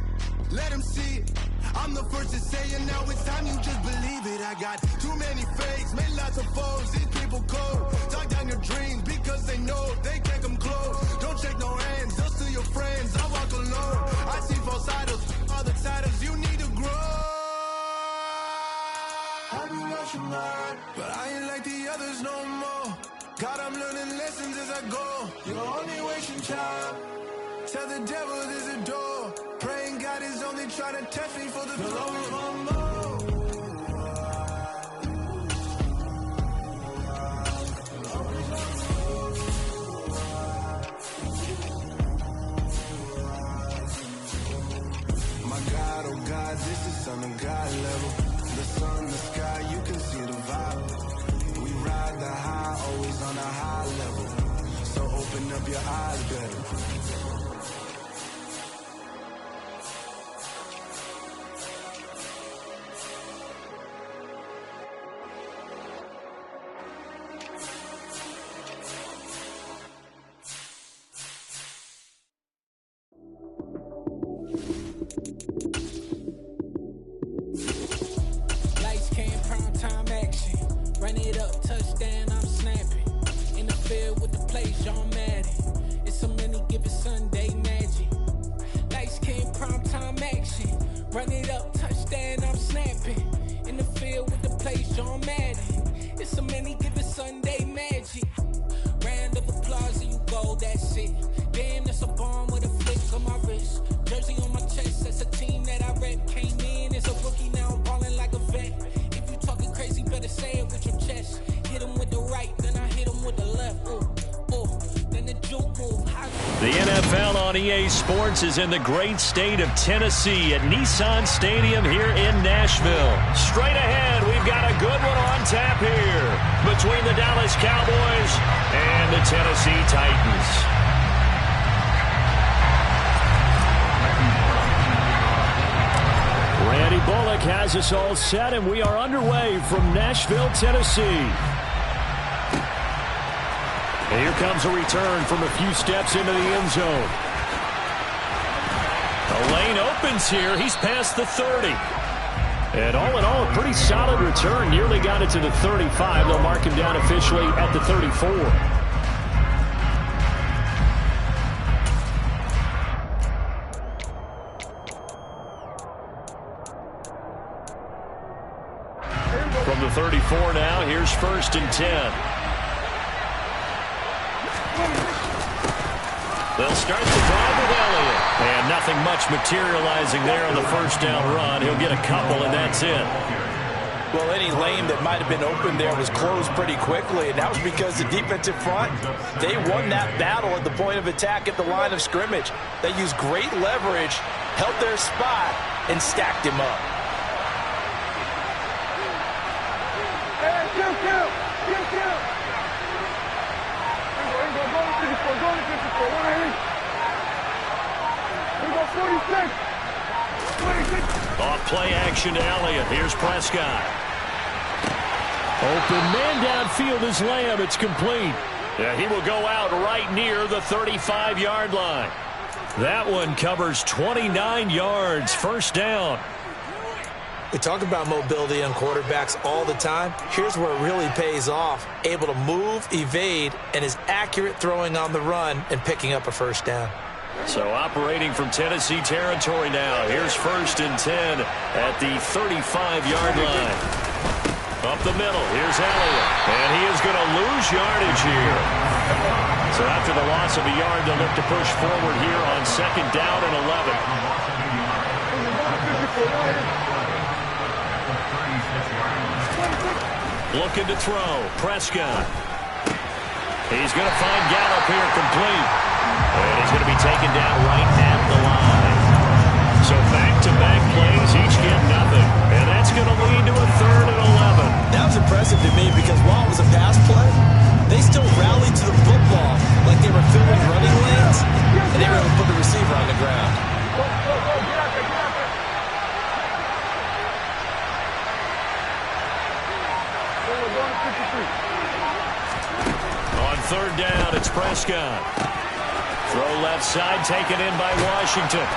Let them see it. I'm the first to say it, now it's time you just believe it. I got too many fakes, made lots of foes. These people cold. Talk down your dreams because they know they can't come close. Don't shake no hands, just to your friends. I walk alone. I see false idols, other titles. You need to grow. I do what you learn, but I ain't like the others no more. God, I'm learning lessons as I go. You're only wasting time. Tell the devil there's a door. Praying God is only trying to test me for the glory. This is on a God level. The sun, the sky, you can see the vibe. We ride the high, always on a high level. So open up your eyes better. Run it up, touchdown, I'm snapping. In the field with the plays, John Madden. It's so many, give it Sunday magic. Round of applause and you go, that's it. Damn, that's a bomb with a flick on my wrist. Jersey on my chest, that's a team that I rep. Came in as a rookie, now I'm ballin' like a vet. If you talking crazy, better say it with your chest. Hit him with the right, then I hit him with the left. Then the juke move. The NFL on EA Sports is in the great state of Tennessee at Nissan Stadium here in Nashville. Straight ahead, we've got a good one on tap here between the Dallas Cowboys and the Tennessee Titans. Randy Bullock has us all set, and we are underway from Nashville, Tennessee. And here comes a return from a few steps into the end zone. The lane opens here. He's past the 30. And all in all, a pretty solid return. Nearly got it to the 35. They'll mark him down officially at the 34. From the 34 now, here's 1st and 10. They'll start the drive with Elliott. And nothing much materializing there on the first down run. He'll get a couple, and that's it. Well, any lane that might have been open there was closed pretty quickly, and that was because the defensive front, they won that battle at the point of attack at the line of scrimmage. They used great leverage, held their spot, and stacked him up. Off play action to Elliott. Here's Prescott. Open man downfield is Lamb. It's complete. Yeah, he will go out right near the 35-yard line. That one covers 29 yards. First down. We talk about mobility on quarterbacks all the time. Here's where it really pays off. Able to move, evade, and is accurate throwing on the run and picking up a first down. So operating from Tennessee territory now. Here's 1st and 10 at the 35-yard line. Up the middle, here's Elliott. And he is going to lose yardage here. So after the loss of a yard, they'll look to push forward here on 2nd down and 11. Looking to throw. Prescott. He's going to find Gallup here complete. And he's going to be taken down right at the line. So back-to-back plays, each get nothing. And that's going to lead to a 3rd and 11. That was impressive to me because while it was a pass play, they still rallied to the football like they were filling running lanes, and they were able to put the receiver on the ground. On 3rd down, it's Prescott. Throw left side, taken in by Washington.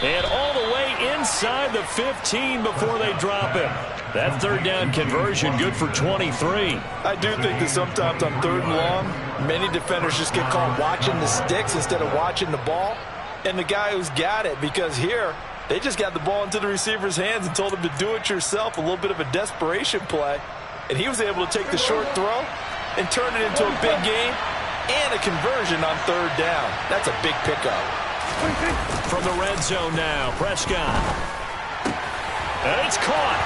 And all the way inside the 15 before they drop it. That 3rd down conversion good for 23. I do think that sometimes on 3rd and long, many defenders just get caught watching the sticks instead of watching the ball. And the guy who's got it, because here, they just got the ball into the receiver's hands and told him to do it yourself, a little bit of a desperation play. And he was able to take the short throw and turn it into a big game. and a conversion on third down. That's a big pickup. From the red zone now, Prescott. And it's caught.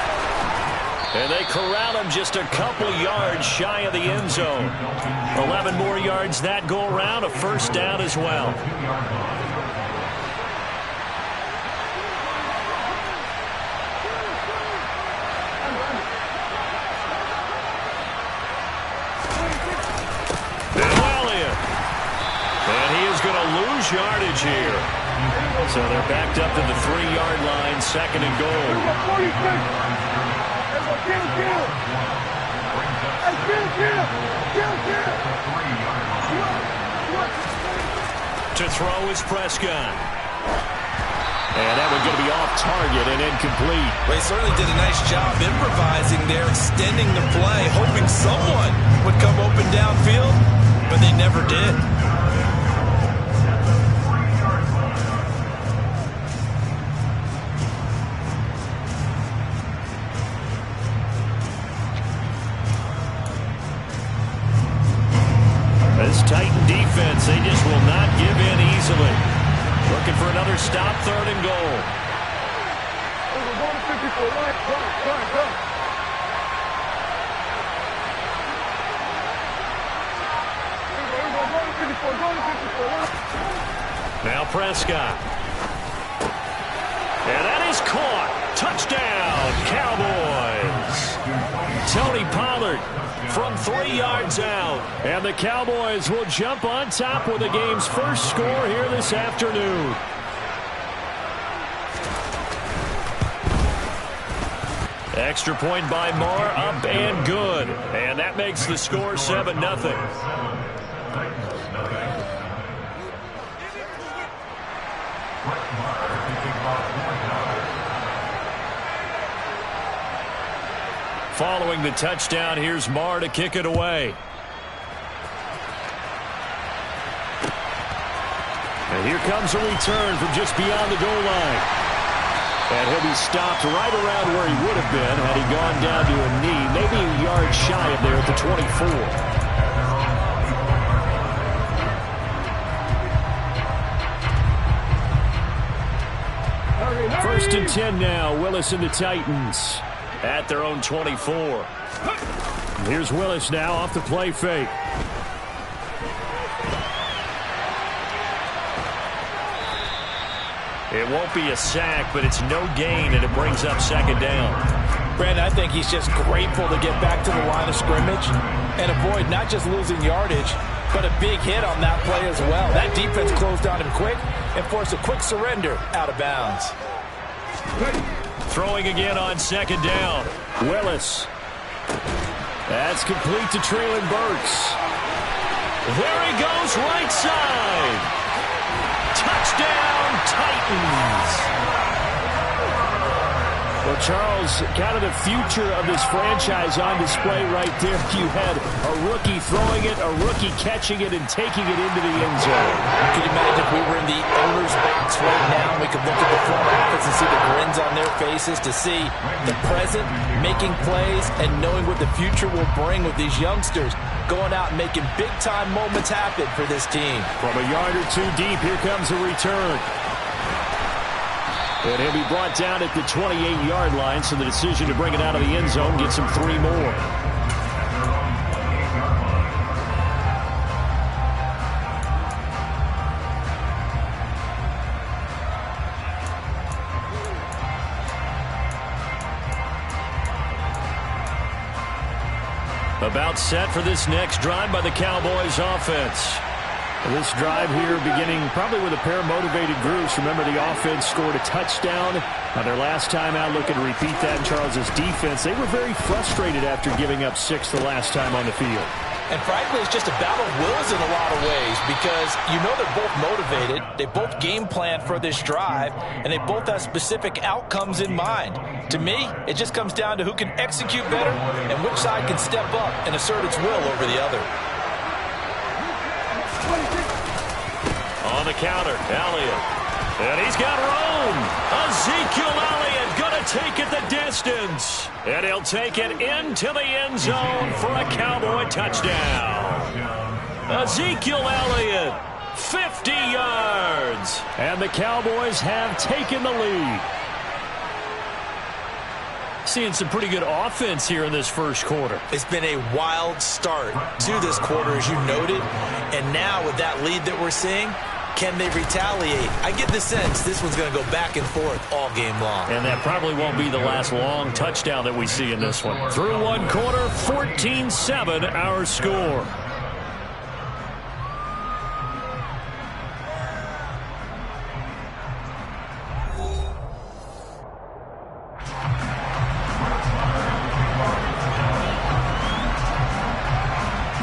And they corral him just a couple yards shy of the end zone. 11 more yards that go around, a first down as well. And he is going to lose yardage here. So they're backed up to the 3-yard line, second and goal. To throw is Prescott. And that one's going to be off target and incomplete. Well, he certainly did a nice job improvising there, extending the play, hoping someone would come open downfield, but they never did. This Titan defense, they just will not give in easily. Looking for another stop, third and goal. Now Prescott. And that is caught. Touchdown, Cowboys. Tony Pollard from 3 yards out. And the Cowboys will jump on top with the game's first score here this afternoon. Extra point by Marr, up and good. And that makes the score 7-0. Following the touchdown, here's Marr to kick it away. And here comes a return from just beyond the goal line. And he'll be stopped right around where he would have been had he gone down to a knee, maybe a yard shy of there at the 24. First and 10 now, Willis and the Titans at their own 24. Here's Willis now off the play fake. It won't be a sack, but it's no gain, and it brings up second down. Brandon, I think he's just grateful to get back to the line of scrimmage and avoid not just losing yardage, but a big hit on that play as well. That defense closed on him quick and forced a quick surrender out of bounds. Throwing again on second down. Willis. That's complete to Treylon Burks. There he goes, right side. Touchdown, Titans. Well, Charles, kind of the future of this franchise on display right there. You had a rookie throwing it, a rookie catching it, and taking it into the end zone. You can imagine if we were in the owner's box right now, we could look at the front office and see the grins on their faces, to see the present making plays and knowing what the future will bring with these youngsters going out and making big-time moments happen for this team. From a yard or two deep, here comes a return. And he'll be brought down at the 28-yard line, so the decision to bring it out of the end zone gets him 3 more. About set for this next drive by the Cowboys offense. This drive here beginning probably with a pair of motivated groups. Remember, the offense scored a touchdown on their last time out. Looking to repeat that in Charles's defense. They were very frustrated after giving up 6 the last time on the field. And frankly, it's just a battle of wills in a lot of ways, because you know they're both motivated. They both game plan for this drive, and they both have specific outcomes in mind. To me, it just comes down to who can execute better and which side can step up and assert its will over the other. On the counter, Elliott. And he's got room. Ezekiel Elliott going to take it the distance. And he'll take it into the end zone for a Cowboy touchdown. Ezekiel Elliott, 50 yards. And the Cowboys have taken the lead. Seeing some pretty good offense here in this first quarter. It's been a wild start to this quarter, as you noted. And now with that lead that we're seeing, can they retaliate? I get the sense this one's going to go back and forth all game long. And that probably won't be the last long touchdown that we see in this one. Through one quarter, 14-7 our score.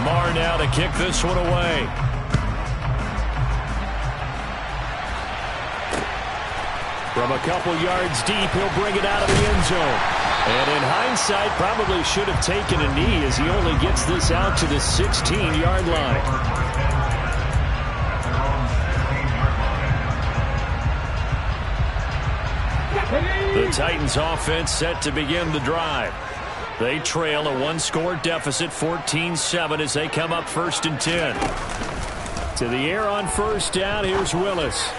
Marr now to kick this one away. From a couple yards deep, he'll bring it out of the end zone. And in hindsight, probably should have taken a knee as he only gets this out to the 16-yard line. The Titans offense set to begin the drive. They trail a one-score deficit, 14-7, as they come up 1st and 10. To the air on first down, here's Willis.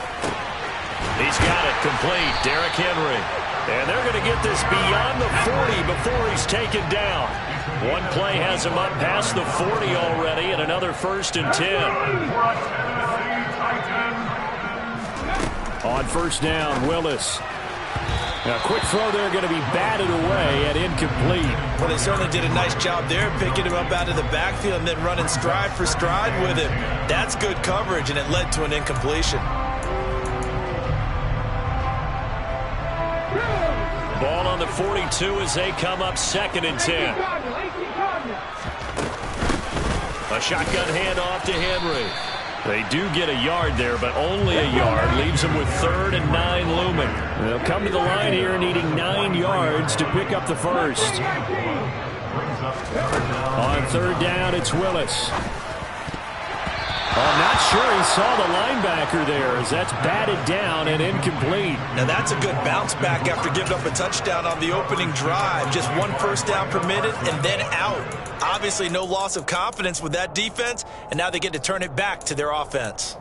He's got it complete, Derrick Henry. And they're going to get this beyond the 40 before he's taken down. One play has him up past the 40 already, and another 1st and 10. On first down, Willis. A quick throw there, going to be batted away and incomplete. Well, they certainly did a nice job there, picking him up out of the backfield and then running stride for stride with him. That's good coverage, and it led to an incompletion. Ball on the 42 as they come up 2nd and 10. A shotgun handoff to Henry. They do get a yard there, but only a yard. Leaves them with 3rd and 9 looming. They'll come to the line here needing 9 yards to pick up the first. On 3rd down, it's Willis. I'm not sure he saw the linebacker there as that's batted down and incomplete. Now that's a good bounce back after giving up a touchdown on the opening drive. Just 1 first down permitted and then out. Obviously no loss of confidence with that defense, and now they get to turn it back to their offense.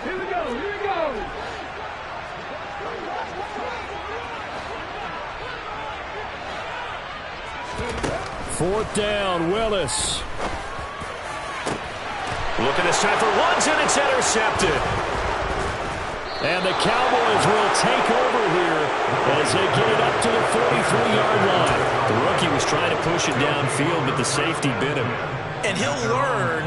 Here we go, here we go. Fourth down, Willis. Looking this time for Woods, and it's intercepted. And the Cowboys will take over here as they get it up to the 43-yard line. The rookie was trying to push it downfield, but the safety bit him. And he'll learn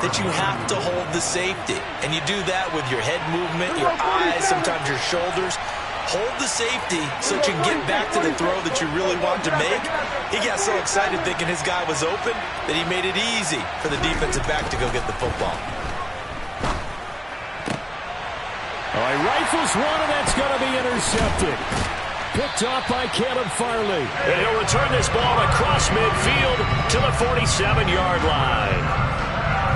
that you have to hold the safety. And you do that with your head movement, your eyes, sometimes your shoulders. Hold the safety so that you can get back to the throw that you really want to make. He got so excited thinking his guy was open that he made it easy for the defensive back to go get the football. All right, rifles one, and that's going to be intercepted. Picked off by Caleb Farley. And he'll return this ball across midfield to the 47-yard line.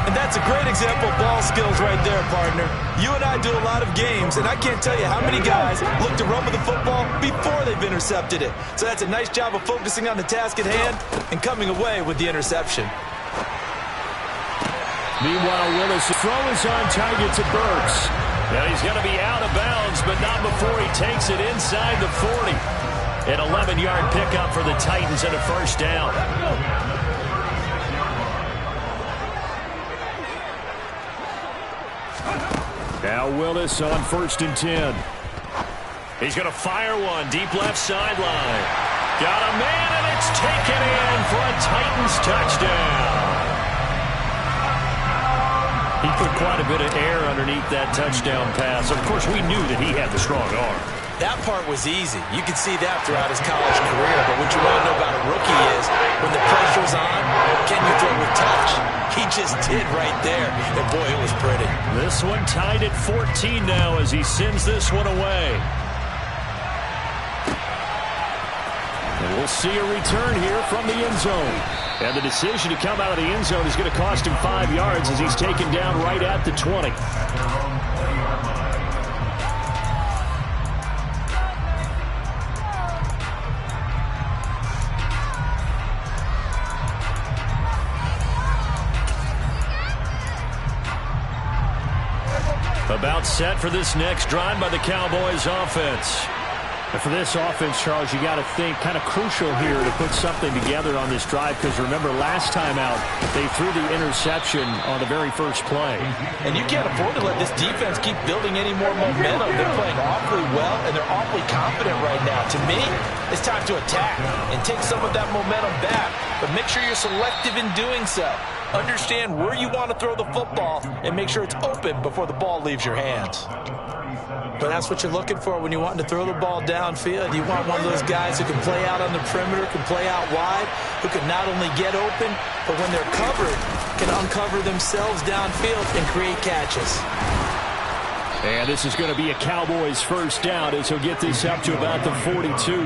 And that's a great example of ball skills right there, partner. You and I do a lot of games, and I can't tell you how many guys look to run with the football before they've intercepted it. So that's a nice job of focusing on the task at hand and coming away with the interception. Meanwhile, Willis' throw is on target to Burks. Now he's going to be out of bounds, but not before he takes it inside the 40. An 11-yard pickup for the Titans and a first down. Now Willis on 1st and 10. He's going to fire one deep left sideline. Got a man, and it's taken in for a Titans touchdown. He put quite a bit of air underneath that touchdown pass. Of course, we knew that he had the strong arm. That part was easy. You could see that throughout his college career. But what you want to know about a rookie is when the pressure's on, can you throw with touch? He just did right there. And, boy, it was pretty. This one tied at 14 now as he sends this one away. And we'll see a return here from the end zone. And the decision to come out of the end zone is going to cost him 5 yards as he's taken down right at the 20. About set for this next drive by the Cowboys offense. And for this offense, Charles, you got to think kind of crucial here to put something together on this drive, because remember last time out they threw the interception on the very first play. And you can't afford to let this defense keep building any more momentum. They're playing awfully well, and they're awfully confident right now. To me, it's time to attack and take some of that momentum back, but make sure you're selective in doing so. Understand where you want to throw the football and make sure it's open before the ball leaves your hands. But that's what you're looking for when you want to throw the ball downfield. You want one of those guys who can play out on the perimeter, can play out wide, who can not only get open, but when they're covered, can uncover themselves downfield and create catches. And this is going to be a Cowboys first down as he'll get this up to about the 42.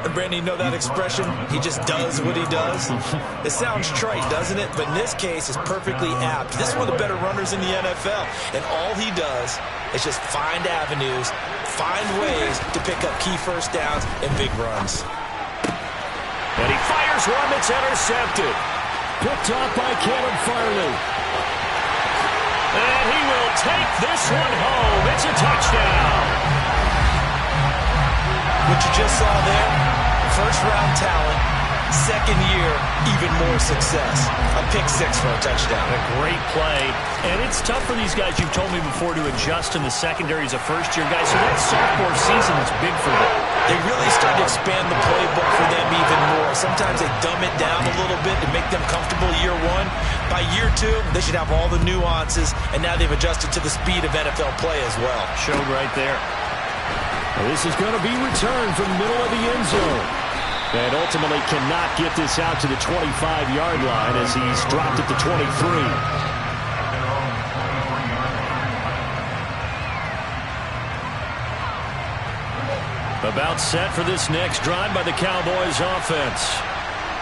And Brandon, you know that expression? He just does what he does. It sounds trite, doesn't it? But in this case, it's perfectly apt. This is one of the better runners in the NFL. And all he does is just find avenues, find ways to pick up key first downs and big runs. And he fires one that's intercepted. Picked off by Caleb Farley. And he will take this one home. It's a touchdown. What you just saw there, first-round talent, second year, even more success. A pick six for a touchdown. A great play. And it's tough for these guys, you've told me before, to adjust in the secondary as a first-year guy. So that sophomore season is big for them. They really start to expand the playbook for them even more. Sometimes they dumb it down a little bit to make them comfortable year one. By year two, they should have all the nuances, and now they've adjusted to the speed of NFL play as well. Showed right there. This is going to be returned from the middle of the end zone. And ultimately cannot get this out to the 25-yard line as he's dropped at the 23. About set for this next drive by the Cowboys offense.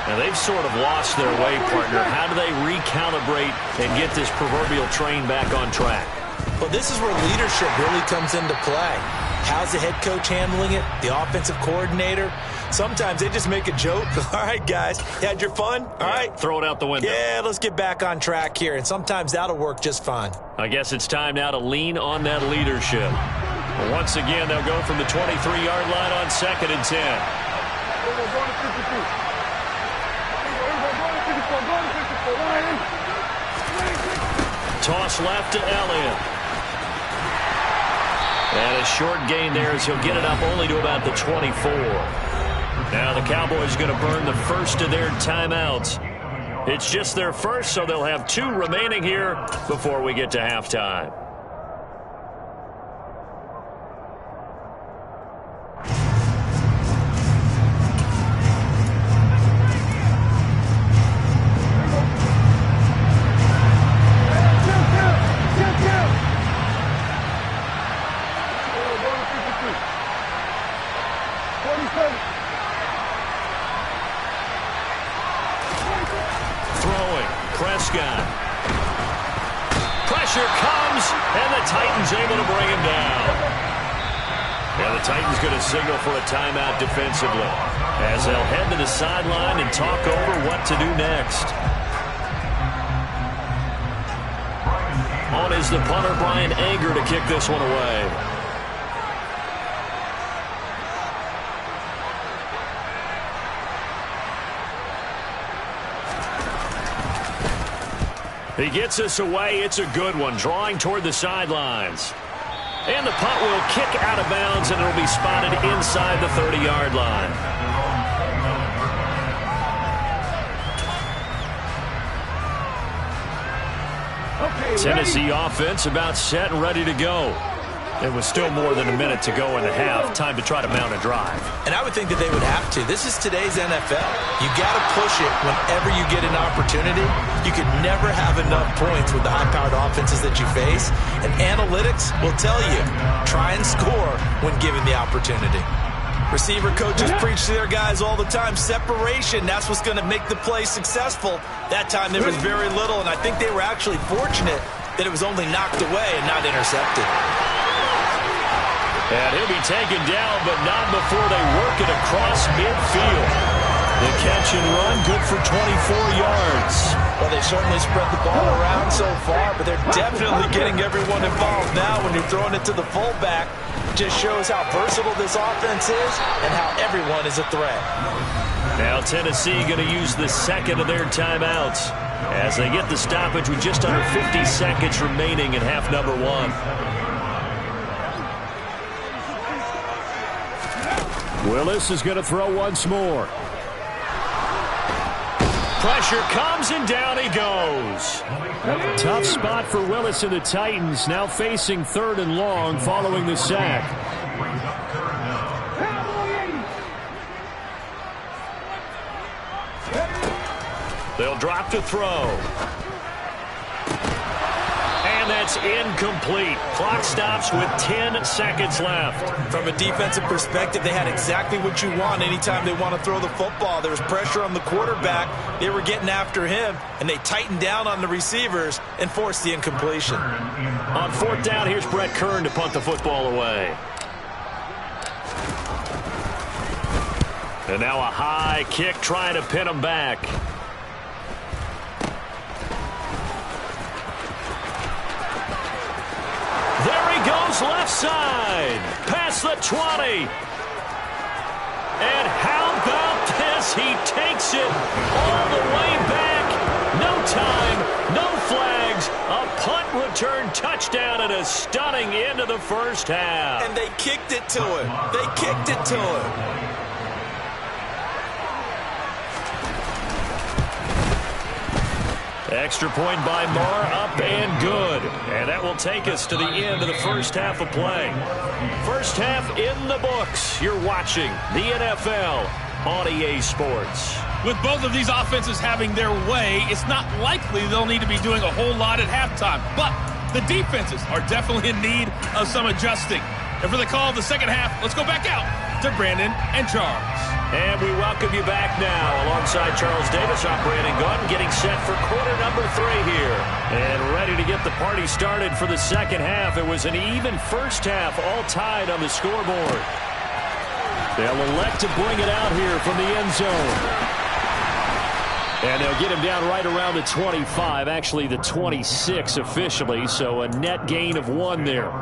Now they've sort of lost their way, partner. How do they recalibrate and get this proverbial train back on track? Well, this is where leadership really comes into play. How's the head coach handling it? The offensive coordinator? Sometimes they just make a joke. All right, guys, you had your fun? All right. Throw it out the window. Yeah, let's get back on track here. And sometimes that'll work just fine. I guess it's time now to lean on that leadership. Once again, they'll go from the 23-yard line on 2nd and 10. Toss left to Elliott. And a short gain there as he'll get it up only to about the 24. Now the Cowboys are going to burn the first of their timeouts. It's just their first, so they'll have 2 remaining here before we get to halftime. Throwing, Prescott. Pressure comes, and the Titans able to bring him down. Yeah, the Titans going to signal for a timeout defensively as they'll head to the sideline and talk over what to do next. On is the punter, Brian Anger, to kick this one away. He gets us away. It's a good one, drawing toward the sidelines. And the punt will kick out of bounds, and it'll be spotted inside the 30-yard line. Tennessee offense about set and ready to go. It was still more than a minute to go in the half. Time to try to mount a drive. And I would think that they would have to. This is today's NFL. You got to push it whenever you get an opportunity. You could never have enough points with the high-powered offenses that you face. And analytics will tell you, try and score when given the opportunity. Receiver coaches preach to their guys all the time. Separation, that's what's going to make the play successful. That time there was very little, and I think they were actually fortunate that it was only knocked away and not intercepted. And he'll be taken down, but not before they work it across midfield. The catch and run, good for 24 yards. Well, they certainly spread the ball around so far, but they're definitely getting everyone involved now when you're throwing it to the fullback. Just shows how versatile this offense is and how everyone is a threat. Now Tennessee going to use the second of their timeouts as they get the stoppage with just under 50 seconds remaining in half number one. Willis is going to throw once more. Pressure comes and down he goes. Tough spot for Willis and the Titans, now facing 3rd and long following the sack. They'll drop to throw. And that's incomplete. Clock stops with 10 seconds left. From a defensive perspective, they had exactly what you want anytime they want to throw the football. There was pressure on the quarterback. They were getting after him, and they tightened down on the receivers and forced the incompletion. On 4th down, here's Brett Kern to punt the football away. And now a high kick trying to pin him back. Left side, past the 20. And how about this? He takes it all the way back. No time, no flags. A punt return touchdown and a stunning end of the first half. And they kicked it to him. They kicked it to him. Extra point by Marr, up and good. And that will take us to the end of the first half of play. First half in the books. You're watching the NFL on EA Sports. With both of these offenses having their way, it's not likely they'll need to be doing a whole lot at halftime. But the defenses are definitely in need of some adjusting. And for the call of the second half, let's go back out to Brandon and Charles. And we welcome you back now alongside Charles Davis. I'm Brandon Gaudin getting set for quarter number 3 here. And ready to get the party started for the second half. It was an even first half, all tied on the scoreboard. They'll elect to bring it out here from the end zone. And they'll get him down right around the 25, actually the 26 officially, so a net gain of 1 there.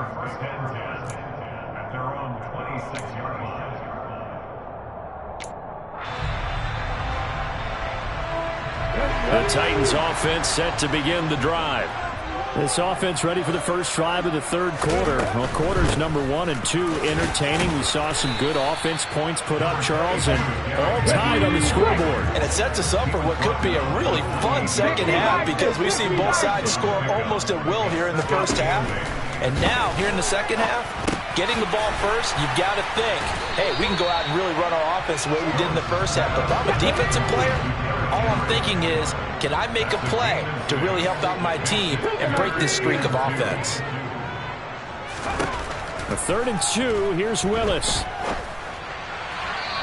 The Titans offense set to begin the drive. This offense ready for the first drive of the 3rd quarter. Well, quarters number 1 and 2 entertaining. We saw some good offense points put up, Charles, and all tied on the scoreboard. And it sets us up for what could be a really fun second half because we've seen both sides score almost at will here in the first half. And now, here in the second half, getting the ball first, you've got to think, hey, we can go out and really run our offense the way we did in the first half. But if I'm a defensive player, all I'm thinking is, can I make a play to really help out my team and break this streak of offense? A 3rd and 2, here's Willis.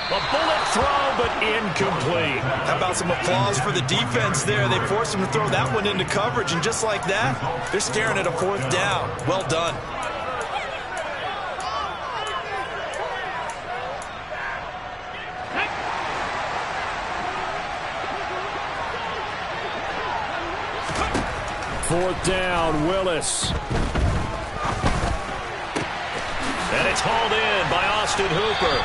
A bullet throw, but incomplete. How about some applause for the defense there? They forced him to throw that one into coverage, and just like that, they're staring at a 4th down. Well done. Fourth down, Willis. And it's hauled in by Austin Hooper.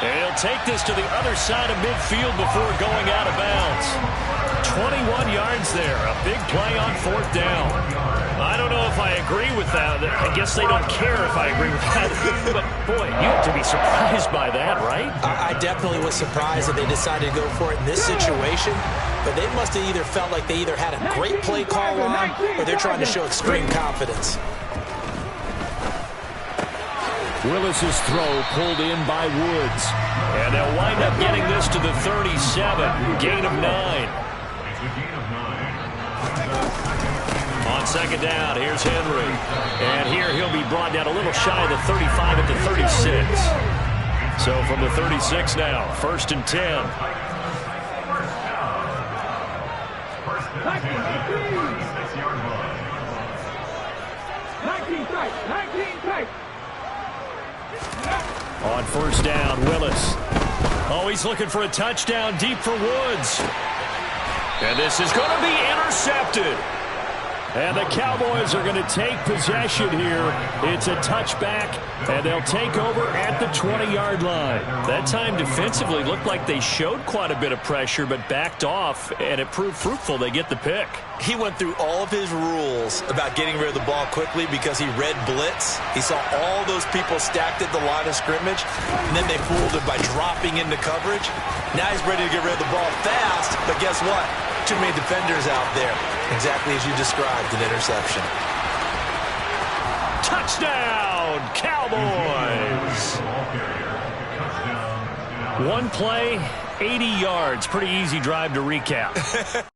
And he'll take this to the other side of midfield before going out of bounds. 21 yards there. A big play on 4th down. I don't know if I agree with that. I guess they don't care if I agree with that. But, boy, you have to be surprised by that, right? I definitely was surprised that they decided to go for it in this situation. But they must have either felt like they either had a great play call on or they're trying to show extreme confidence. Willis's throw pulled in by Woods. And they'll wind up getting this to the 37. Gain of 9. On second down, here's Henry. And here he'll be brought down a little shy of the 35 at the 36. So from the 36 now, 1st and 10. On 1st down, Willis. Oh, he's looking for a touchdown deep for Woods. And this is going to be intercepted. And the Cowboys are going to take possession here. It's a touchback, and they'll take over at the 20-yard line. That time defensively looked like they showed quite a bit of pressure but backed off, and it proved fruitful. They get the pick. He went through all of his rules about getting rid of the ball quickly because he read blitz. He saw all those people stacked at the line of scrimmage, and then they fooled him by dropping into coverage. Now he's ready to get rid of the ball fast, but guess what? Too many defenders out there. Exactly as you described, an interception. Touchdown, Cowboys! One play, 80 yards. Pretty easy drive to recap.